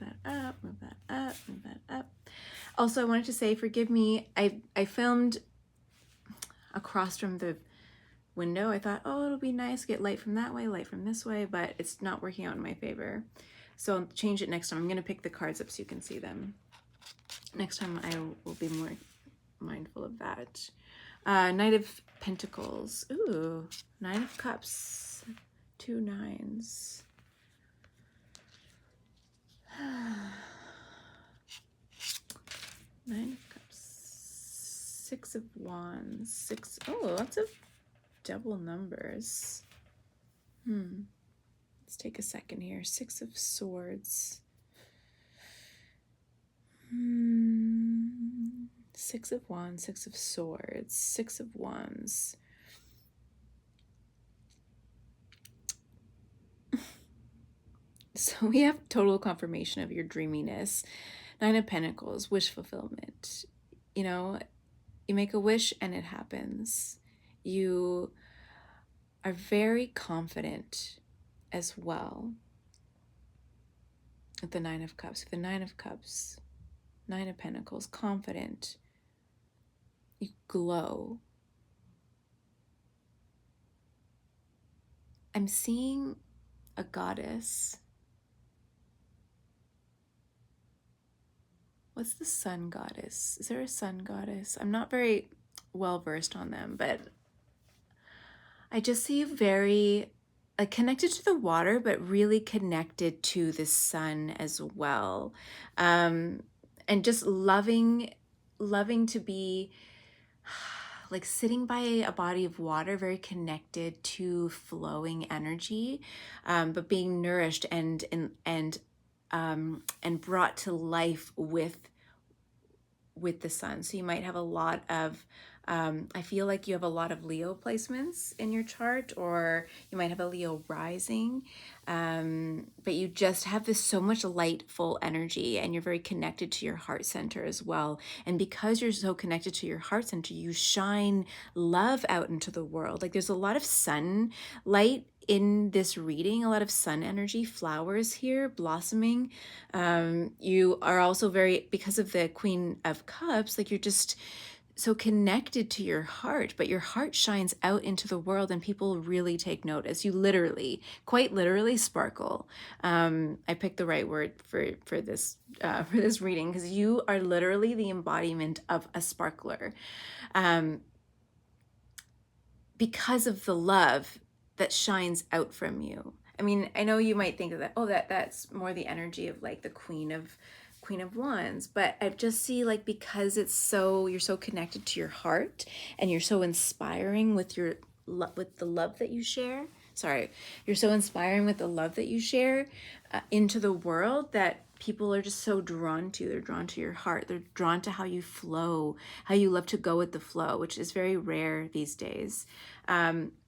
That up. Move that up. Move that up. Also, I wanted to say, forgive me. I filmed across from the window. I thought, oh, it'll be nice to get light from that way, light from this way, but it's not working out in my favor. So I'll change it next time. I'm going to pick the cards up so you can see them. Next time I will be more mindful of that. Knight of Pentacles. Ooh, 9 of Cups. 2 9s. Nine of Cups, 6 of Wands, 6. Oh, lots of double numbers. Let's take a second here. 6 of Swords. 6 of Wands, 6 of Swords, 6 of Wands. So we have total confirmation of your dreaminess. 9 of Pentacles, wish fulfillment. You know, you make a wish and it happens. You are very confident as well. With the 9 of Cups, the 9 of Cups, 9 of Pentacles, confident. You glow. I'm seeing a goddess. What's the sun goddess? Is there a sun goddess? I'm not very well versed on them, but I just see you very connected to the water, but really connected to the sun as well. And just loving to be like sitting by a body of water, very connected to flowing energy, but being nourished and brought to life with the sun. So you might have a lot of, I feel like you have a lot of Leo placements in your chart, or you might have a Leo rising, but you just have this so much lightful energy, and you're very connected to your heart center as well. And because you're so connected to your heart center, you shine love out into the world. Like there's a lot of sunlight in this reading, a lot of sun energy, flowers here blossoming. You are also very, because of the Queen of Cups, like you're just so connected to your heart, but your heart shines out into the world and people really take notice. You literally, quite literally sparkle. I picked the right word for this reading, because you are literally the embodiment of a sparkler. Because of the love that shines out from you. I mean, I know you might think of that, oh, that's more the energy of like the Queen of Wands, but I just see like, because it's so, you're so connected to your heart and you're so inspiring with your with the love that you share. Sorry, you're so inspiring with the love that you share into the world, that people are just so drawn to. They're drawn to your heart. They're drawn to how you flow, how you love to go with the flow, which is very rare these days.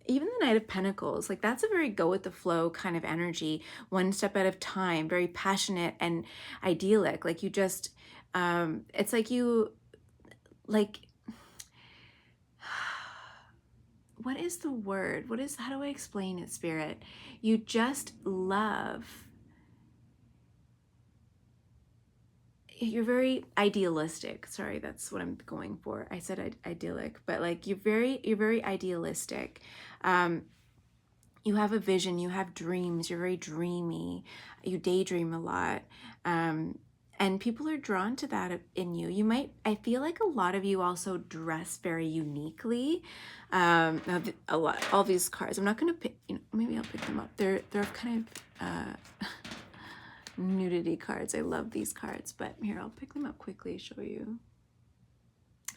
Even the Knight of Pentacles, like that's a very go with the flow kind of energy, one step at a time, very passionate and idyllic. Like you just, it's like you, like, what is the word? How do I explain it, Spirit? You just love. You're very idealistic. Sorry, that's what I'm going for. I said idyllic, but like you're very idealistic. You have a vision, you have dreams, you're very dreamy, you daydream a lot. And people are drawn to that in you. I feel like a lot of you also dress very uniquely. Now all these cards, I'm not going to pick, maybe I'll pick them up. They're kind of nudity cards. I love these cards, but here, I'll pick them up quickly, show you.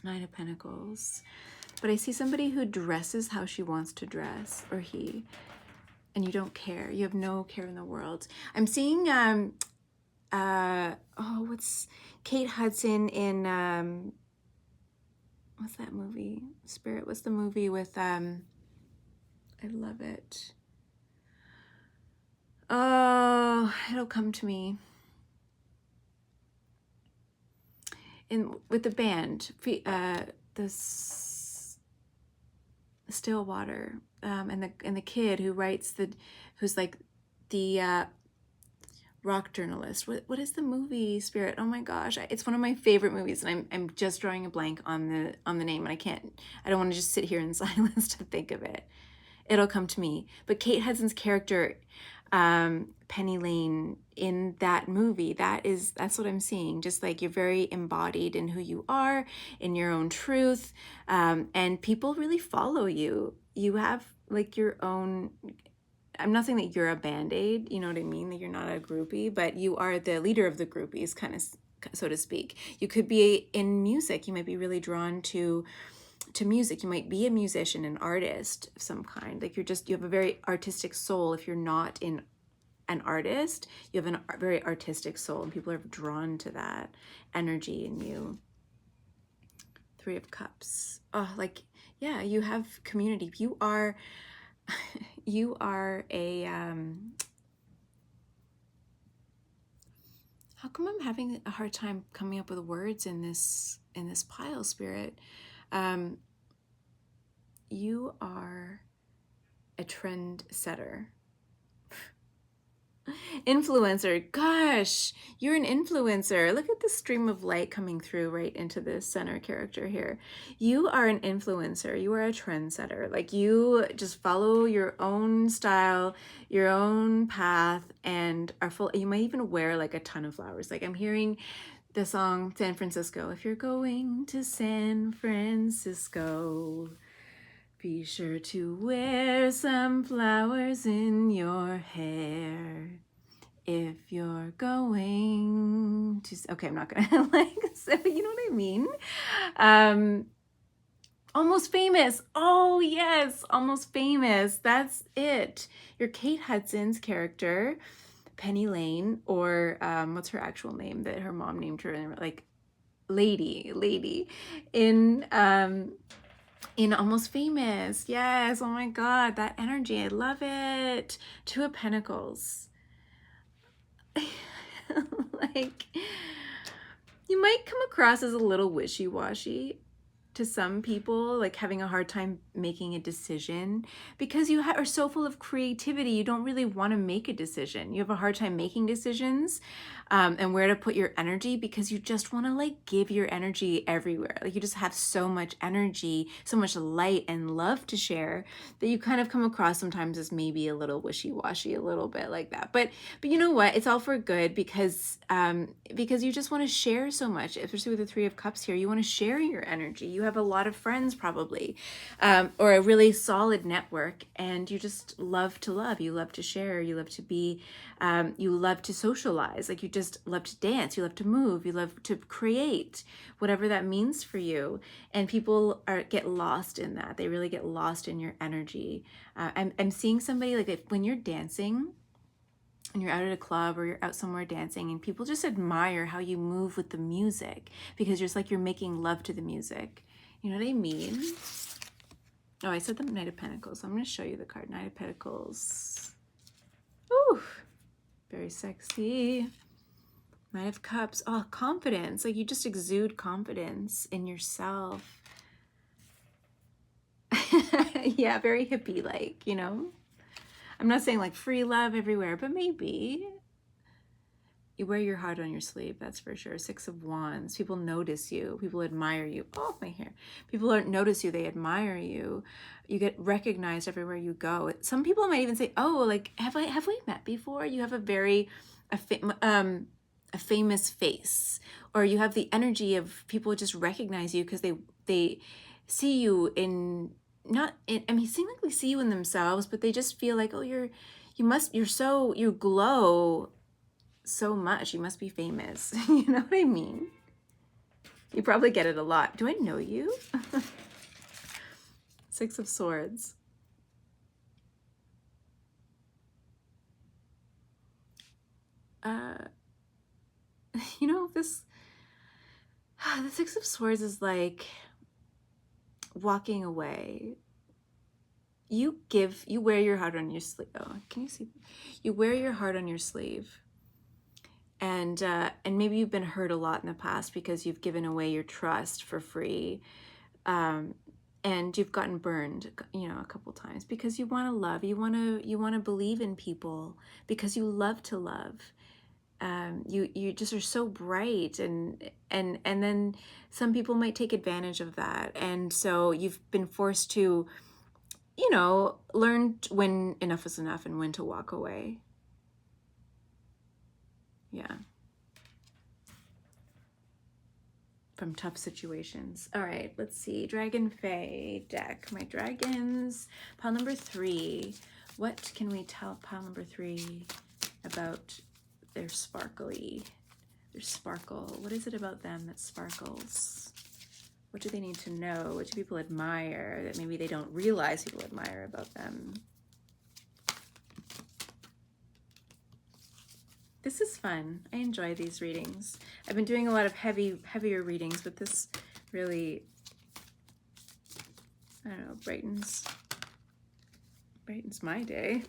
Nine of Pentacles. But I see somebody who dresses how she wants to dress, or he, and you don't care. You have no care in the world. I'm seeing, what's Kate Hudson in, what's that movie? Spirit, what's the movie with, I love it. Oh, it'll come to me. With the band, this Stillwater, and the kid who writes who's like the rock journalist. What is the movie, Spirit? Oh my gosh, it's one of my favorite movies, and I'm just drawing a blank on the name, and I don't want to just sit here in silence to think of it. It'll come to me. But Kate Hudson's character, Penny Lane, in that movie, that's what I'm seeing. Just like you're very embodied in who you are, in your own truth, and people really follow you. You have like your own, I'm not saying that you're a band-aid, you know what I mean, that you're not a groupie, but you are the leader of the groupies, kind of, so to speak. You could be in music. You might be really drawn to music. You might be a musician, an artist of some kind. Like you have a very artistic soul. If you're not an artist, you have a very artistic soul, and people are drawn to that energy in you. Three of Cups. Oh, like, yeah, you have community. You are a, how come I'm having a hard time coming up with words in this pile, Spirit? You are a trend setter. Influencer. Gosh, you're an influencer. Look at the stream of light coming through right into this center character here. You are an influencer. You are a trendsetter. Like you just follow your own style, your own path, and are full. You might even wear like a ton of flowers. Like I'm hearing the song San Francisco. If you're going to San Francisco, be sure to wear some flowers in your hair. If you're going to, okay, I'm not gonna like say, you know what I mean? Almost Famous. Oh yes, Almost Famous. That's it. You're Kate Hudson's character, Penny Lane, or what's her actual name that her mom named her? Like Lady in Almost Famous. Yes. Oh my God, that energy. I love it. Two of Pentacles. Like, you might come across as a little wishy-washy to some people, like having a hard time making a decision because you are so full of creativity. You don't really want to make a decision. You have a hard time making decisions and where to put your energy because you just want to like give your energy everywhere. Like you just have so much energy, so much light and love to share that you kind of come across sometimes as maybe a little wishy-washy, a little bit like that. But you know what? It's all for good because you just want to share so much, especially with the Three of Cups here. You want to share your energy. You have a lot of friends probably, or a really solid network, and you just love to love. You love to share. You love to be, you love to socialize. Like you just love to dance. You love to move. You love to create, whatever that means for you. And people get lost in that. They really get lost in your energy. I'm seeing somebody like when you're dancing, and you're out at a club or you're out somewhere dancing and people just admire how you move with the music because you're just like you're making love to the music. You know what I mean? Oh, I said the Knight of Pentacles. So I'm going to show you the card. Knight of Pentacles. Ooh, very sexy. Knight of Cups. Oh, confidence. Like you just exude confidence in yourself. Yeah, very hippie-like, you know? I'm not saying like free love everywhere, but maybe. You wear your heart on your sleeve, that's for sure. Six of Wands. People notice you. People admire you. Oh, my hair. People don't notice you. They admire you. You get recognized everywhere you go. Some people might even say, "Oh, like have we met before?" You have a famous face, or you have the energy of people just recognize you because they see you in not in. I mean, seemingly see you in themselves, but they just feel like, "Oh, you glow so much. You must be famous." You know what I mean? You probably get it a lot. Do I know you? Six of Swords. You know, the Six of Swords is like walking away. You wear your heart on your sleeve. Oh, can you see? You wear your heart on your sleeve. And maybe you've been hurt a lot in the past because you've given away your trust for free. And you've gotten burned, you know, a couple times because you want to love, you want to believe in people because you love to love. You just are so bright, and then some people might take advantage of that, and so you've been forced to, you know, learn when enough is enough and when to walk away. Yeah. From tough situations. All right, let's see. Dragon Fae deck. My dragons. Pile number 3. What can we tell pile number 3 about their sparkle? What is it about them that sparkles? What do they need to know? What do people admire that maybe they don't realize people admire about them? This is fun. I enjoy these readings. I've been doing a lot of heavier readings, but this really, I don't know, brightens my day.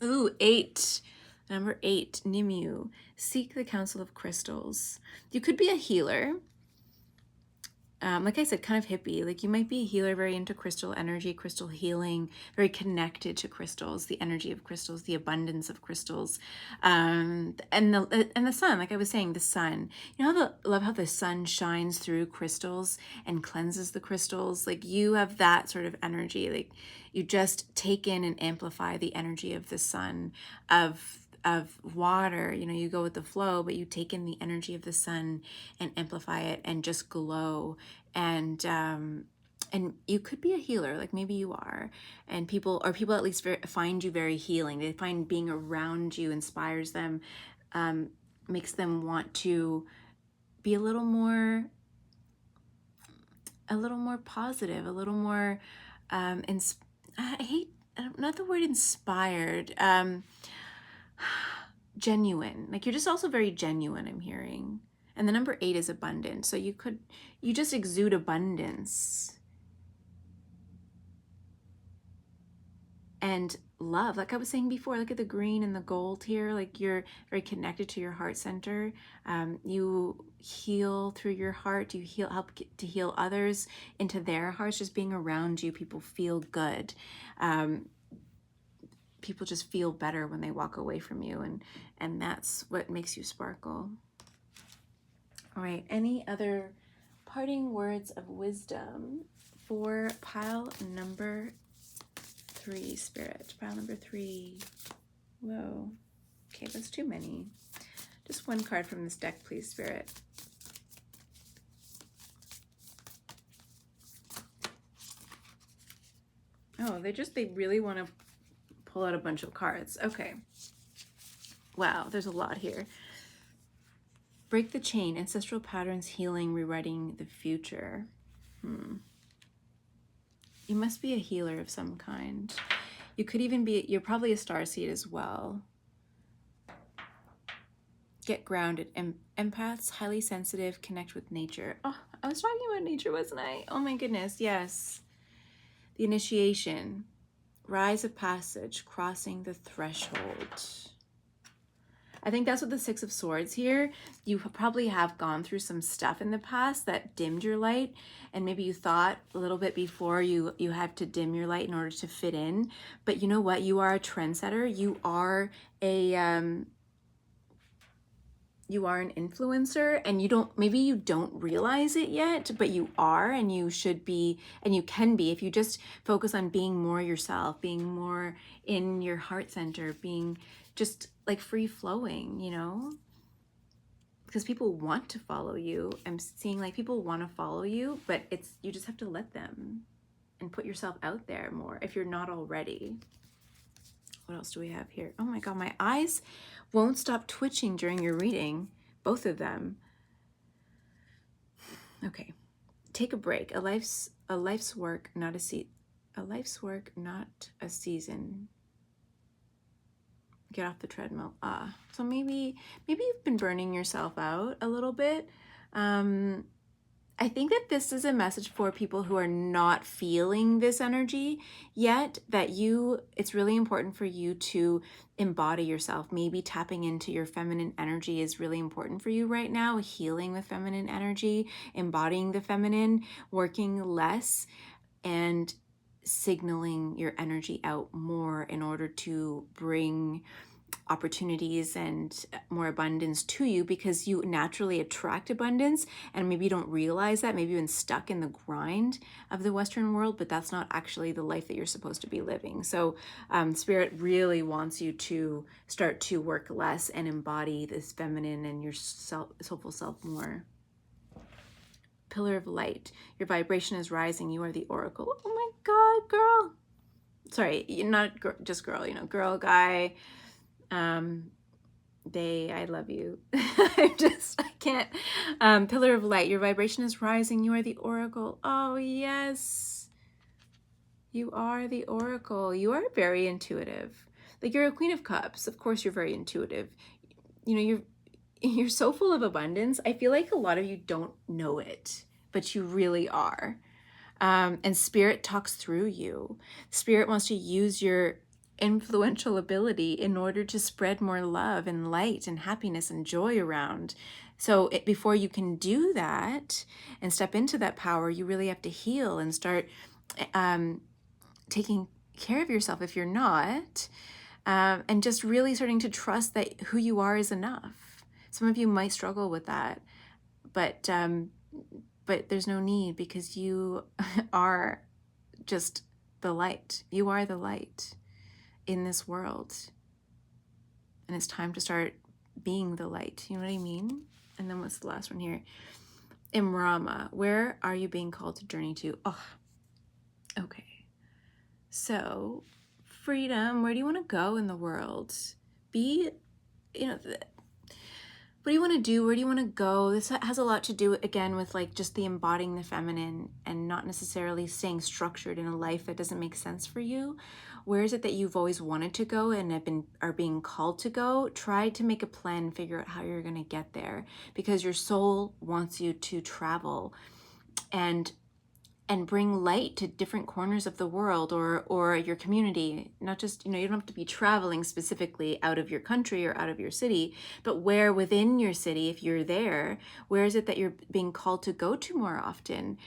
Ooh, 8. Number 8, Nimue. Seek the counsel of crystals. You could be a healer. Like I said, kind of hippie. Like you might be a healer, very into crystal energy, crystal healing, very connected to crystals, the energy of crystals, the abundance of crystals, and the sun. Like I was saying, the sun. You know, love how the sun shines through crystals and cleanses the crystals. Like you have that sort of energy. Like you just take in and amplify the energy of the sun, of water. You know, you go with the flow, but you take in the energy of the sun and amplify it and just glow. And you could be a healer, like maybe you are, and people at least find you very healing. They find being around you inspires them, makes them want to be a little more positive, a little more not the word inspired, genuine. Like you're just also very genuine, I'm hearing. And the number 8 is abundance. So you just exude abundance. and love. Like I was saying before, look at the green and the gold here. Like you're very connected to your heart center. You heal through your heart. You help to heal others into their hearts. Just being around you, people feel good. People just feel better when they walk away from you, and that's what makes you sparkle. All right, any other parting words of wisdom for pile number 3, Spirit? Pile number 3. Whoa. Okay, that's too many. Just one card from this deck, please, Spirit. Oh, they really want to pull out a bunch of cards. Okay. Wow, there's a lot here. Break the chain, ancestral patterns, healing, rewriting the future. You must be a healer of some kind. You could even be, you're probably a starseed as well. Get grounded. Empaths, highly sensitive, connect with nature. Oh, I was talking about nature, wasn't I? Oh my goodness, yes. The initiation, rise of passage, crossing the threshold. I think that's what the 6 of Swords here. You probably have gone through some stuff in the past that dimmed your light, and maybe you thought a little bit before you had to dim your light in order to fit in. But you know what? You are a trendsetter. You are an influencer, and maybe you don't realize it yet, but you are, and you should be, and you can be, if you just focus on being more yourself, being more in your heart center, being just like free flowing, you know, because people want to follow you. I'm seeing like people want to follow you, but you just have to let them and put yourself out there more if you're not already. What else do we have here? Oh my God, my eyes won't stop twitching during your reading, both of them. Okay, take a break. A life's work, not a season. Get off the treadmill. So maybe you've been burning yourself out a little bit. I think that this is a message for people who are not feeling this energy yet, that it's really important for you to embody yourself. Maybe tapping into your feminine energy is really important for you right now, healing with feminine energy, embodying the feminine, working less, and signaling your energy out more in order to bring opportunities and more abundance to you, because you naturally attract abundance, and maybe you don't realize that. Maybe you've been stuck in the grind of the Western world, but that's not actually the life that you're supposed to be living. So Spirit really wants you to start to work less and embody this feminine and your soulful self more. Pillar of light, your vibration is rising. You are the oracle. Oh my God, girl. Sorry, you're not just girl, girl, guy. I love you. I can't. Pillar of light, your vibration is rising. You are the oracle. Oh yes, you are the oracle. You are very intuitive. Like, you're a Queen of Cups. Of course, you're very intuitive. You're so full of abundance. I feel like a lot of you don't know it, but you really are. And Spirit talks through you. Spirit wants to use your influential ability in order to spread more love and light and happiness and joy around. So before you can do that and step into that power, you really have to heal and start taking care of yourself if you're not, and just really starting to trust that who you are is enough. Some of you might struggle with that, but there's no need, because you are just the light. You are the light in this world. And it's time to start being the light. You know what I mean? And then what's the last one here? Imrama, where are you being called to journey to? Oh, okay. So, freedom, where do you want to go in the world? What do you want to do? Where do you want to go? This has a lot to do, again, with like just the embodying the feminine and not necessarily staying structured in a life that doesn't make sense for you. Where is it that you've always wanted to go and are being called to go? Try to make a plan and figure out how you're going to get there, because your soul wants you to travel. And and bring light to different corners of the world or your community. Not just, you don't have to be traveling specifically out of your country or out of your city, but where within your city, if you're there, where is it that you're being called to go to more often?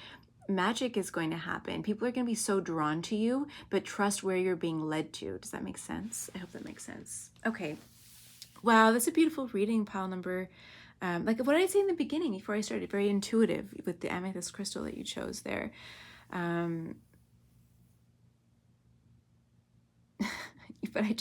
Magic is going to happen. People are going to be so drawn to you, but trust where you're being led to. Does that make sense? I hope that makes sense. Okay. Wow, that's a beautiful reading, pile number. Like what did I say in the beginning before I started? Very intuitive with the amethyst crystal that you chose there. But I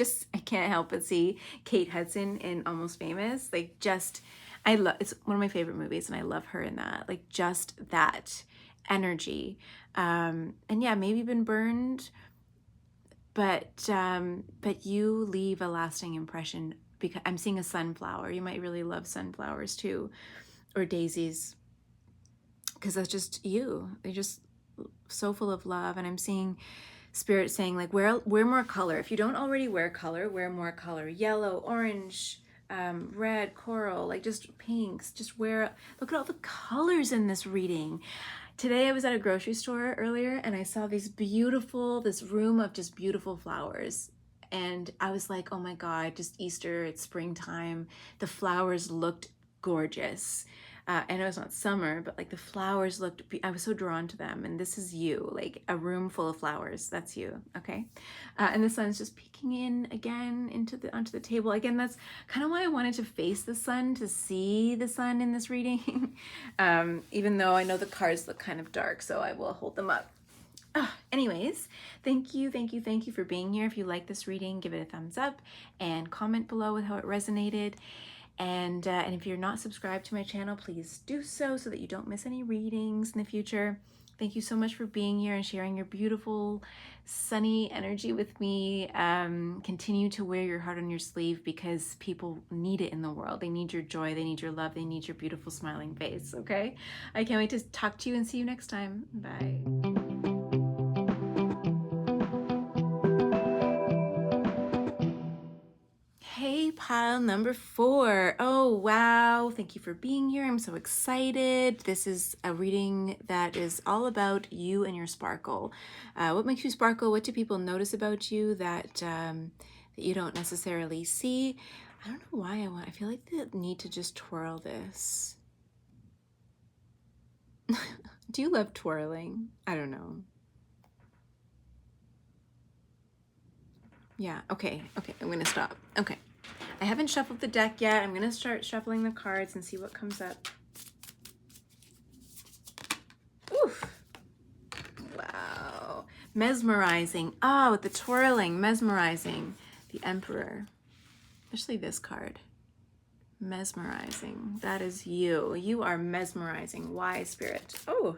can't help but see Kate Hudson in Almost Famous. Like it's one of my favorite movies, and I love her in that. Like just that energy. And yeah, maybe been burned, but you leave a lasting impression, because I'm seeing a sunflower. You might really love sunflowers too, or daisies, because that's just you. They're just so full of love. And I'm seeing Spirit saying, like, wear more color. If you don't already wear color, wear more color. Yellow, orange, red, coral, like just pinks. Just look at all the colors in this reading. Today I was at a grocery store earlier and I saw this room of just beautiful flowers. And I was like, oh my God, just Easter, it's springtime. The flowers looked gorgeous. And it was not summer, but like the flowers I was so drawn to them. And this is you, like a room full of flowers. That's you, okay? And the sun's just peeking in again onto the table. Again, that's kind of why I wanted to face the sun, to see the sun in this reading. Even though I know the cards look kind of dark, so I will hold them up. Anyways, thank you for being here. If you like this reading, give it a thumbs up and comment below with how it resonated. And if you're not subscribed to my channel, please do so that you don't miss any readings in the future. Thank you so much for being here and sharing your beautiful, sunny energy with me. Continue to wear your heart on your sleeve, because people need it in the world. They need your joy, they need your love, they need your beautiful smiling face, okay? I can't wait to talk to you and see you next time. Bye. Hey, pile number 4. Oh, wow. Thank you for being here. I'm so excited. This is a reading that is all about you and your sparkle. What makes you sparkle? What do people notice about you that you don't necessarily see? I don't know why I feel like the need to just twirl this. Do you love twirling? I don't know. Yeah, okay, I'm gonna stop. Okay, I haven't shuffled the deck yet. I'm gonna start shuffling the cards and see what comes up. Oof. Wow, mesmerizing. Oh, with the twirling, mesmerizing. The Emperor, especially this card. Mesmerizing, that is you. You are mesmerizing. Why, Spirit? Oh,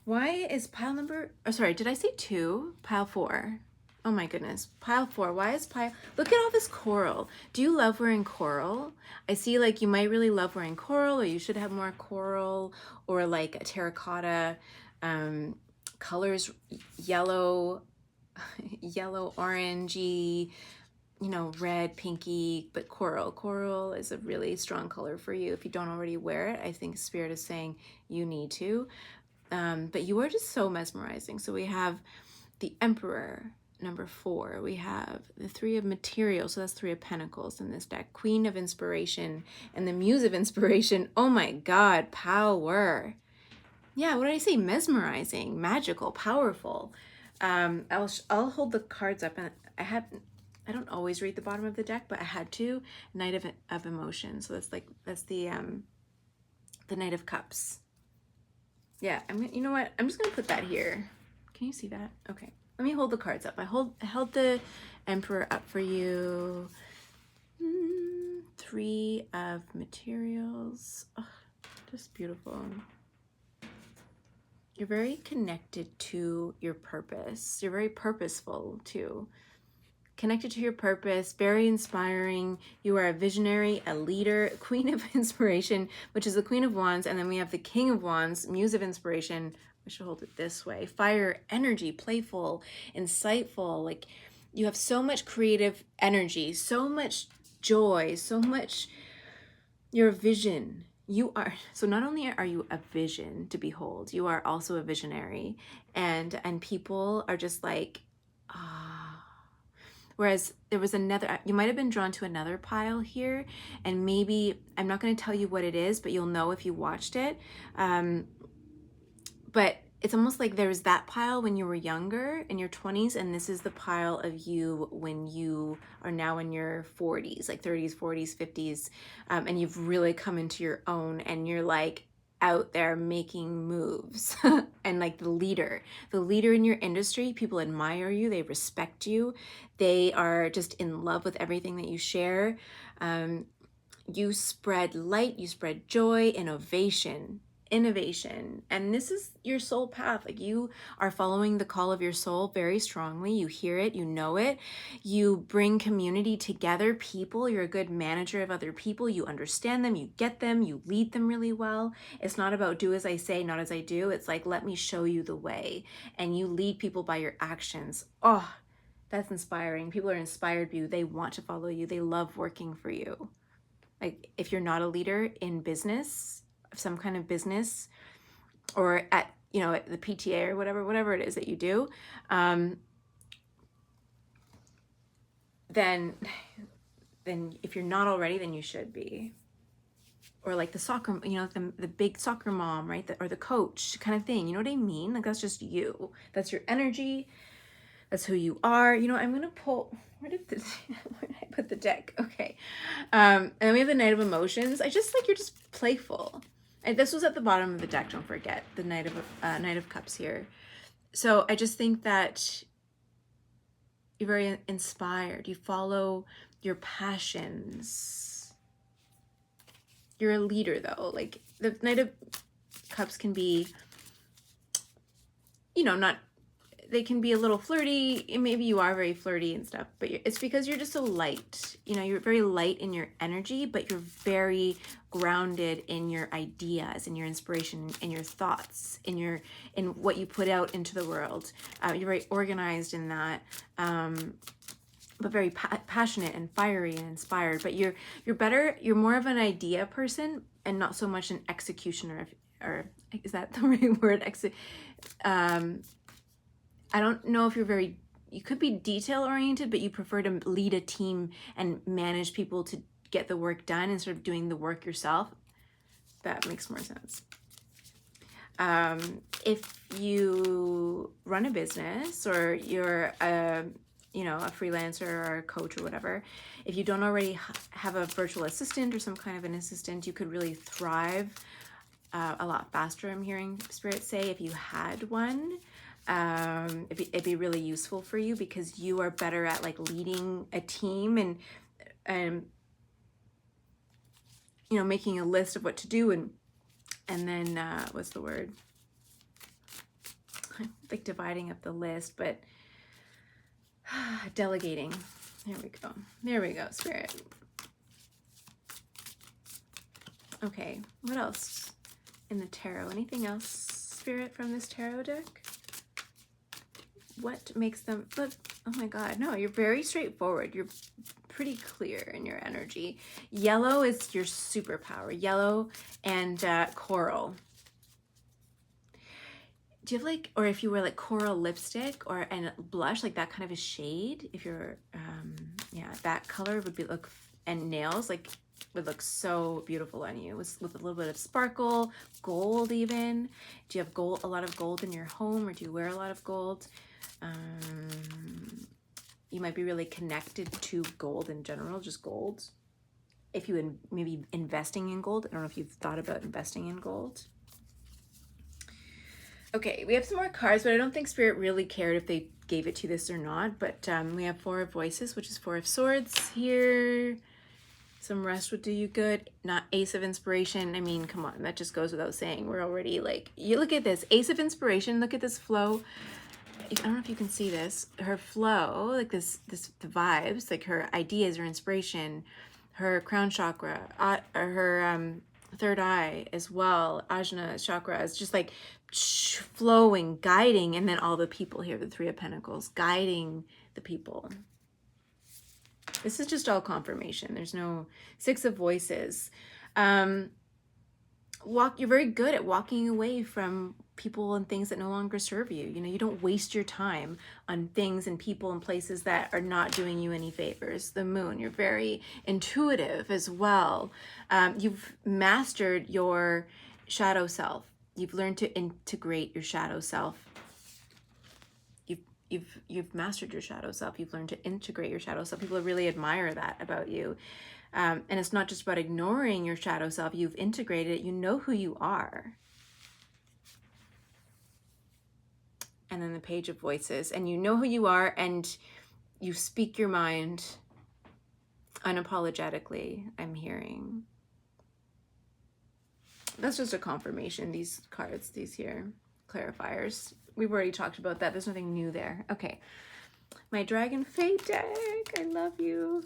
why is pile number, oh, sorry, did I say 2? Pile 4. Oh my goodness, pile 4. Why is look at all this coral. Do you love wearing coral? I see like you might really love wearing coral, or you should have more coral, or like a terracotta colors, yellow, orangey, red, pinky, but coral. Coral is a really strong color for you. If you don't already wear it, I think Spirit is saying you need to. But you are just so mesmerizing. So we have the Emperor, number 4. We have the 3 of Materials, so that's 3 of Pentacles in this deck. Queen of Inspiration and the Muse of Inspiration. Oh my God, power. Yeah, what did I say? Mesmerizing, magical, powerful. I'll hold the cards up, and I don't always read the bottom of the deck, but I had to. Knight of Emotion. So that's the Knight of Cups. Yeah, you know what? I'm just gonna put that here. Can you see that? Okay. Let me hold the cards up. I held the Emperor up for you. 3 of Materials. Oh, just beautiful. You're very connected to your purpose. You're very purposeful too. Connected to your purpose, very inspiring. You are a visionary, a leader, Queen of Inspiration, which is the Queen of Wands. And then we have the King of Wands, Muse of Inspiration. I should hold it this way. Fire, energy, playful, insightful. Like you have so much creative energy, so much joy, so much your vision. you are, so not only are you a vision to behold, you are also a visionary, and people are just like, ah. Whereas there was another, you might have been drawn to another pile here, and maybe, I'm not going to tell you what it is, but you'll know if you watched it. But it's almost like there's that pile when you were younger in your 20s, and this is the pile of you when you are now in your 40s, like 30s, 40s, 50s, and you've really come into your own, and you're like out there making moves and like the leader in your industry. People admire you, they respect you, they are just in love with everything that you share. You spread light, you spread joy, innovation, and this is your soul path. Like, you are following the call of your soul very strongly. You hear it, you know it. You bring community together, people. You're a good manager of other people. You understand them, you get them, you lead them really well. It's not about do as I say, not as I do. It's like, let me show you the way, and you lead people by your actions. Oh, that's inspiring. People are inspired by you. They want to follow you. They love working for you. Like, if you're not a leader in business, some kind of business, or at, at the PTA or whatever it is that you do, then if you're not already, then you should be. Or like the soccer, the big soccer mom, right? Or the coach kind of thing. You know what I mean? Like, that's just you. That's your energy. That's who you are. I'm going to pull, where did I put the deck? Okay. And then we have the Knight of Emotions. You're just playful. And this was at the bottom of the deck, don't forget, the Knight of Cups here. So I just think that you're very inspired. You follow your passions. You're a leader, though. Like, the Knight of Cups can be, not, they can be a little flirty. Maybe you are very flirty and stuff, but it's because you're just so light. You're very light in your energy, but you're very grounded in your ideas, in your inspiration, in your thoughts, in what you put out into the world. You're very organized in that, but very passionate and fiery and inspired. But you're more of an idea person and not so much an executioner. Or is that the right word? I don't know if you could be detail oriented, but you prefer to lead a team and manage people to get the work done instead of doing the work yourself. That makes more sense. If you run a business, or you're a freelancer or a coach or whatever, if you don't already have a virtual assistant or some kind of an assistant, you could really thrive a lot faster, I'm hearing Spirit say, if you had one. It'd be really useful for you, because you are better at like leading a team and making a list of what to do, and then what's the word, like dividing up the list, but delegating. There we go, Spirit. Okay, what else in the tarot? Anything else, Spirit, from this tarot deck? What makes them look? Oh my God, no, you're very straightforward. You're pretty clear in your energy. Yellow is your superpower. Yellow and coral. Do you have like, or if you wear like coral lipstick and blush, like that kind of a shade, if you're, that color would be and nails, like, would look so beautiful on you with a little bit of sparkle, gold even. Do you have a lot of gold in your home, or do you wear a lot of gold? You might be really connected to gold in general, just gold. If you maybe investing in gold, I don't know if you've thought about investing in gold. Okay, we have some more cards, but I don't think Spirit really cared if they gave it to this or not. But we have Four of Voices, which is Four of Swords here. Some rest would do you good. Not Ace of Inspiration. I mean, come on, that just goes without saying. We're already like, you look at this Ace of Inspiration. Look at this flow. I don't know if you can see this. Her flow, like the vibes, like her ideas, her inspiration, her crown chakra, her third eye as well, Ajna chakra, is just like flowing, guiding, and then all the people here, the Three of Pentacles, guiding the people. This is just all confirmation. There's no Six of Voices. you're very good at walking away from people and things that no longer serve you. You know, you don't waste your time on things and people and places that are not doing you any favors. The Moon, you're very intuitive as well. You've mastered your shadow self. You've learned to integrate your shadow self. You've mastered your shadow self. You've learned to integrate your shadow self. People really admire that about you. And it's not just about ignoring your shadow self. You've integrated it. You know who you are. And then the Page of Voices. And you know who you are, and you speak your mind unapologetically, I'm hearing. That's just a confirmation, these cards, these here, clarifiers. We've already talked about that. There's nothing new there. Okay. My Dragon Fae deck. I love you.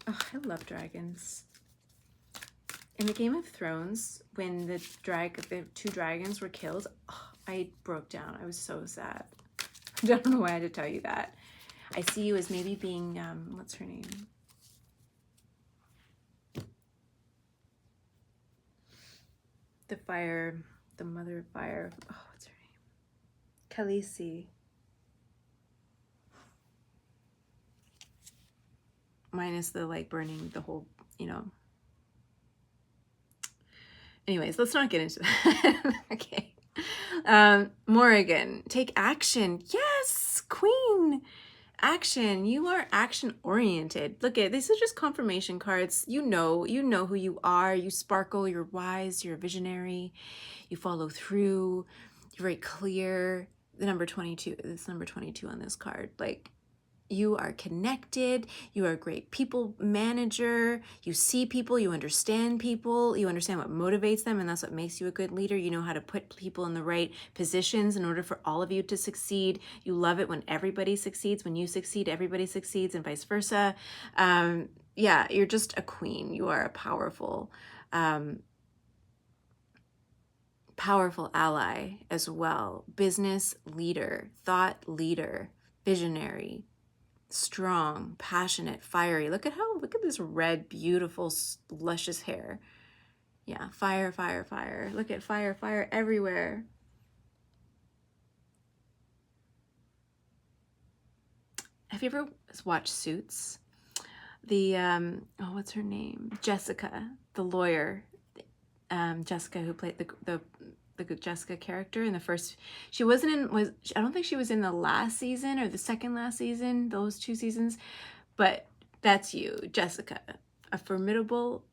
Oh, I love dragons. In the Game of Thrones, when the two dragons were killed, oh, I broke down. I was so sad. I don't know why I had to tell you that. I see you as maybe being, what's her name? The mother of fire. Oh, what's her name? Khaleesi. Minus the like burning the whole, you know. Anyways, let's not get into that. Okay. Morrigan, take action. Yes, Queen. Action. You are action oriented. Look at these are just confirmation cards. You know who you are. You sparkle, you're wise, you're a visionary, you follow through, you're very clear. The number 22, this number 22 on this card. Like, you are connected, you are a great people manager, you see people, you understand what motivates them, and that's what makes you a good leader. You know how to put people in the right positions in order for all of you to succeed. You love it when everybody succeeds. When you succeed, everybody succeeds, and vice versa. Yeah, you're just a queen. You are a powerful ally as well. Business leader, thought leader, visionary, strong, passionate, fiery. Look at this red, beautiful, luscious hair. Yeah, fire, fire, fire. Look at fire, fire everywhere. Have you ever watched Suits? The, oh, what's her name? Jessica, the lawyer. Jessica, who played the Jessica character in the first, I don't think she was in the last season or the second last season, those 2 seasons, but that's you, Jessica, a formidable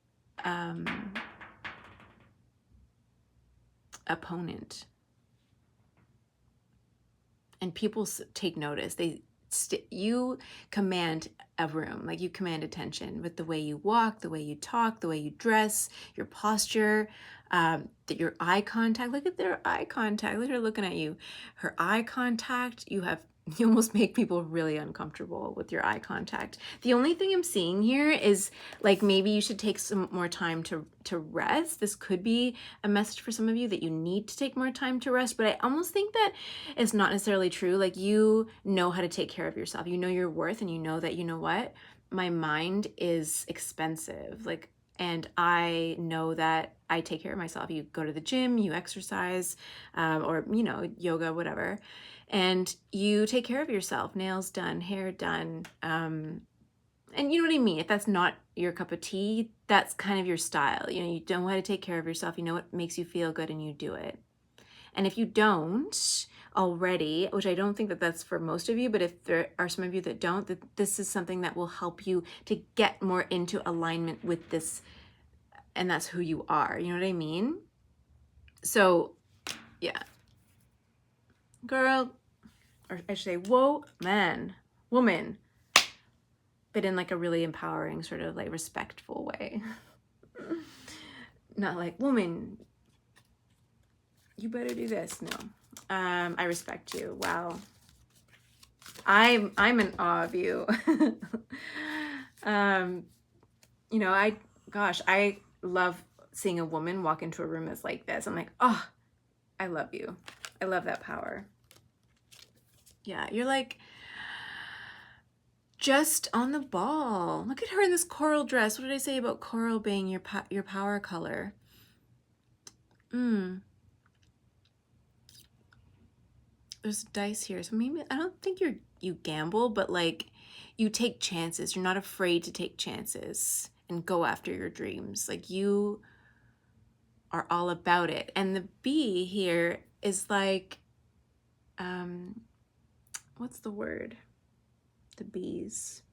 opponent. And people take notice. You command a room, like you command attention with the way you walk, the way you talk, the way you dress, your posture, your eye contact. Look at their eye contact. Look at her looking at you. Her eye contact, you almost make people really uncomfortable with your eye contact. The only thing I'm seeing here is like maybe you should take some more time to rest. This could be a message for some of you that you need to take more time to rest, but I almost think that it's not necessarily true. Like, you know how to take care of yourself. You know your worth, and you know that, you know what? My mind is expensive. Like, and I know that I take care of myself. You go to the gym, you exercise, or, you know, yoga, whatever. And you take care of yourself, nails done, hair done. And you know what I mean? If that's not your cup of tea, that's kind of your style. You know, you know how to take care of yourself. You know what makes you feel good, and you do it. And if you don't already, which I don't think that that's for most of you, but if there are some of you that don't, that this is something that will help you to get more into alignment with this, and that's who you are. You know what I mean? So, yeah. Girl, or I should say, woman, but in like a really empowering, sort of like respectful way. Not like, woman, you better do this. No. I respect you. Wow. I'm in awe of you. You know, I love seeing a woman walk into a room that's like this. I'm like, oh, I love you. I love that power. Yeah, you're like just on the ball. Look at her in this coral dress. What did I say about coral being your power color? There's dice here. So maybe, I don't think you gamble, but like you take chances. You're not afraid to take chances and go after your dreams. Like you are all about it. And the B here is like, what's the word? The bees.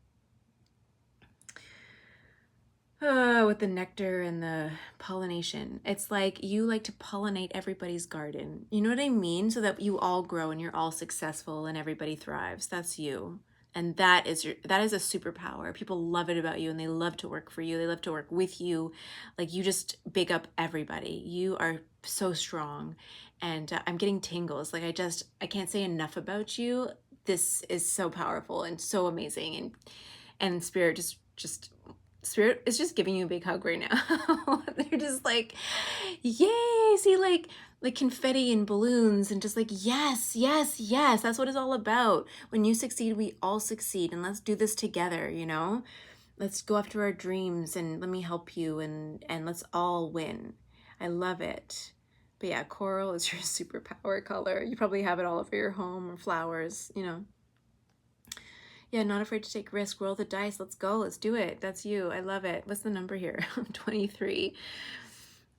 With the nectar and the pollination. It's like you like to pollinate everybody's garden. You know what I mean? So that you all grow and you're all successful and everybody thrives. That's you. And that is a superpower. People love it about you and they love to work for you. They love to work with you. Like you just big up everybody. You are so strong. And I'm getting tingles. Like I can't say enough about you. This is so powerful and so amazing. And spirit just Spirit is just giving you a big hug right now. They're just like, yay, see like confetti and balloons and just like, yes, yes, yes. That's what it's all about. When you succeed, we all succeed. And let's do this together, you know? Let's go after our dreams and let me help you and let's all win. I love it. But yeah, coral is your superpower color. You probably have it all over your home or flowers, you know. Yeah, not afraid to take risk. Roll the dice. Let's go. Let's do it. That's you. I love it. What's the number here? 23.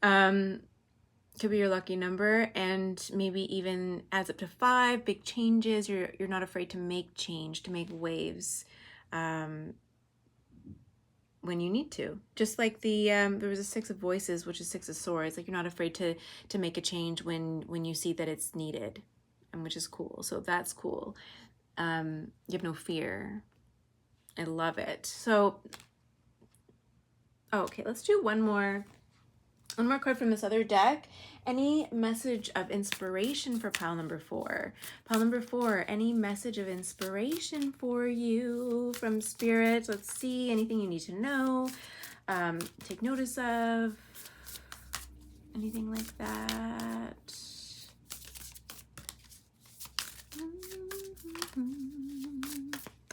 Could be your lucky number, and maybe even adds up to 5. Big changes. You're not afraid to make change, to make waves, when you need to. Just like the there was a 6 of voices, which is 6 of swords. Like you're not afraid to make a change when you see that it's needed, and which is cool. So that's cool. You have no fear. I love it. So, okay, let's do one more card from this other deck. Any message of inspiration for pile number 4? Pile number 4, any message of inspiration for you from spirit? Let's see, anything you need to know, take notice of, anything like that.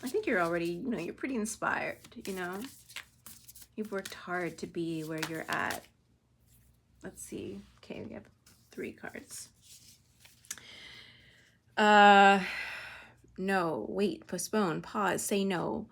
I think you're already, you're pretty inspired, You've worked hard to be where you're at. Let's see. Okay, we have 3 cards. No, wait, postpone, pause, say no.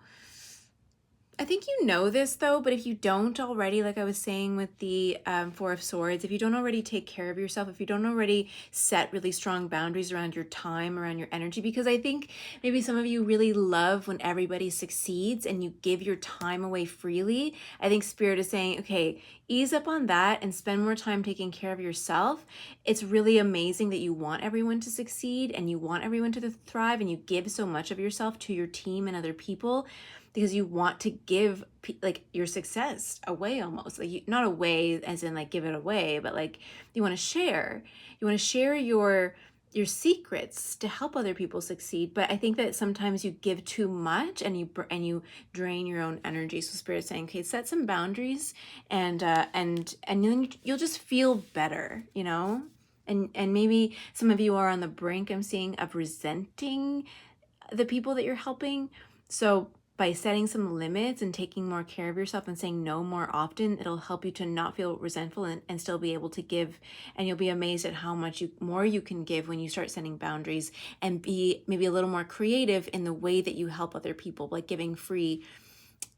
I think you know this though, but if you don't already, like I was saying with the 4 of Swords, if you don't already take care of yourself, if you don't already set really strong boundaries around your time, around your energy, because I think maybe some of you really love when everybody succeeds and you give your time away freely. I think Spirit is saying, okay, ease up on that and spend more time taking care of yourself. It's really amazing that you want everyone to succeed and you want everyone to thrive and you give so much of yourself to your team and other people, because you want to give like your success away, almost like not away as in like give it away, but like you want to share your secrets to help other people succeed. But I think that sometimes you give too much and you drain your own energy. So Spirit's saying, okay, set some boundaries and then you'll just feel better, and maybe some of you are on the brink, I'm seeing, of resenting the people that you're helping. So by setting some limits and taking more care of yourself and saying no more often, it'll help you to not feel resentful and still be able to give. And you'll be amazed at how much more you can give when you start setting boundaries and be maybe a little more creative in the way that you help other people, like giving free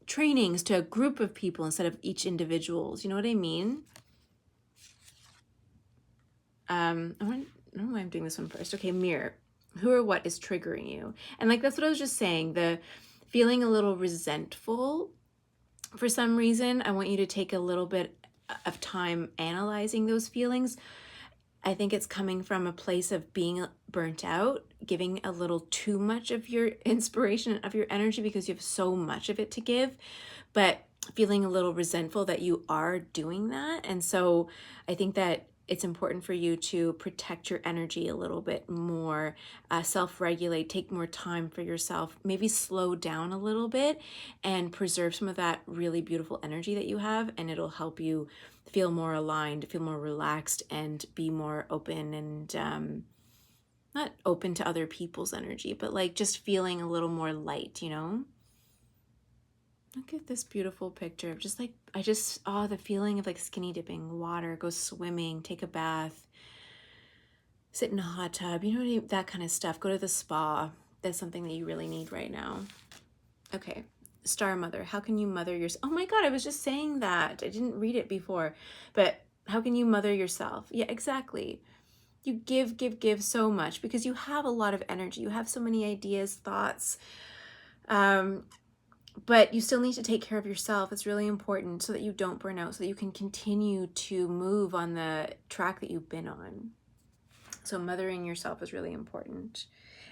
trainings to a group of people instead of each individuals. You know what I mean? I don't know why I'm doing this one first. Okay, mirror. Who or what is triggering you? And like that's what I was just saying, the feeling a little resentful for some reason. I want you to take a little bit of time analyzing those feelings. I think it's coming from a place of being burnt out, giving a little too much of your inspiration, of your energy, because you have so much of it to give, but feeling a little resentful that you are doing that. And so I think that it's important for you to protect your energy a little bit more, self-regulate, take more time for yourself, maybe slow down a little bit and preserve some of that really beautiful energy that you have, and it'll help you feel more aligned, feel more relaxed, and be more open and not open to other people's energy, but like just feeling a little more light, Look at this beautiful picture of just like, oh, the feeling of like skinny dipping, water, go swimming, take a bath, sit in a hot tub, you know what I mean? That kind of stuff. Go to the spa. That's something that you really need right now. Okay. Star Mother. How can you mother yourself? Oh my God, I was just saying that. I didn't read it before. But how can you mother yourself? Yeah, exactly. You give so much because you have a lot of energy. You have so many ideas, thoughts. But you still need to take care of yourself. It's really important so that you don't burn out, so that you can continue to move on the track that you've been on. So mothering yourself is really important.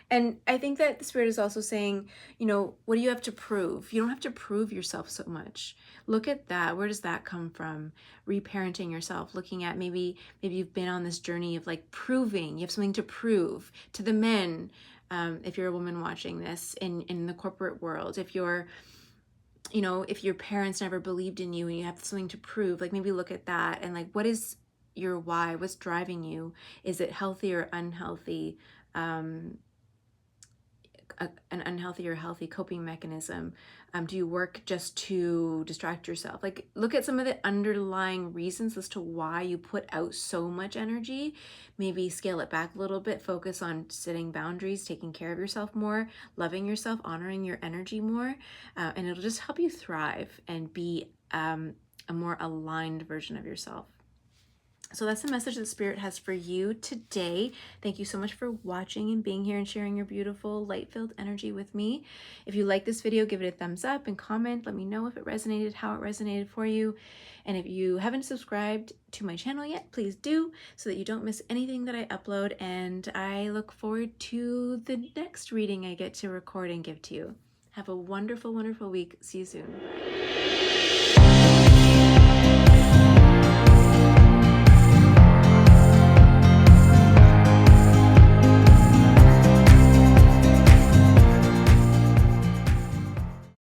And I think that the Spirit is also saying, you know, what do you have to prove? You don't have to prove yourself so much. Look at that. Where does that come from? Reparenting yourself, looking at maybe you've been on this journey of like proving. You have something to prove to the men. If you're a woman watching this in the corporate world, if you're, you know, if your parents never believed in you and you have something to prove, like maybe look at that and like, what is your why? What's driving you? Is it healthy or unhealthy? An unhealthy or healthy coping mechanism? Do you work just to distract yourself? Like, look at some of the underlying reasons as to why you put out so much energy. Maybe scale it back a little bit, focus on setting boundaries, taking care of yourself more, loving yourself, honoring your energy more, and it'll just help you thrive and be a more aligned version of yourself. So that's the message that Spirit has for you today. Thank you so much for watching and being here and sharing your beautiful light-filled energy with me. If you like this video, give it a thumbs up and comment. Let me know if it resonated, how it resonated for you. And if you haven't subscribed to my channel yet, please do so that you don't miss anything that I upload. And I look forward to the next reading I get to record and give to you. Have a wonderful, wonderful week. See you soon. Bye.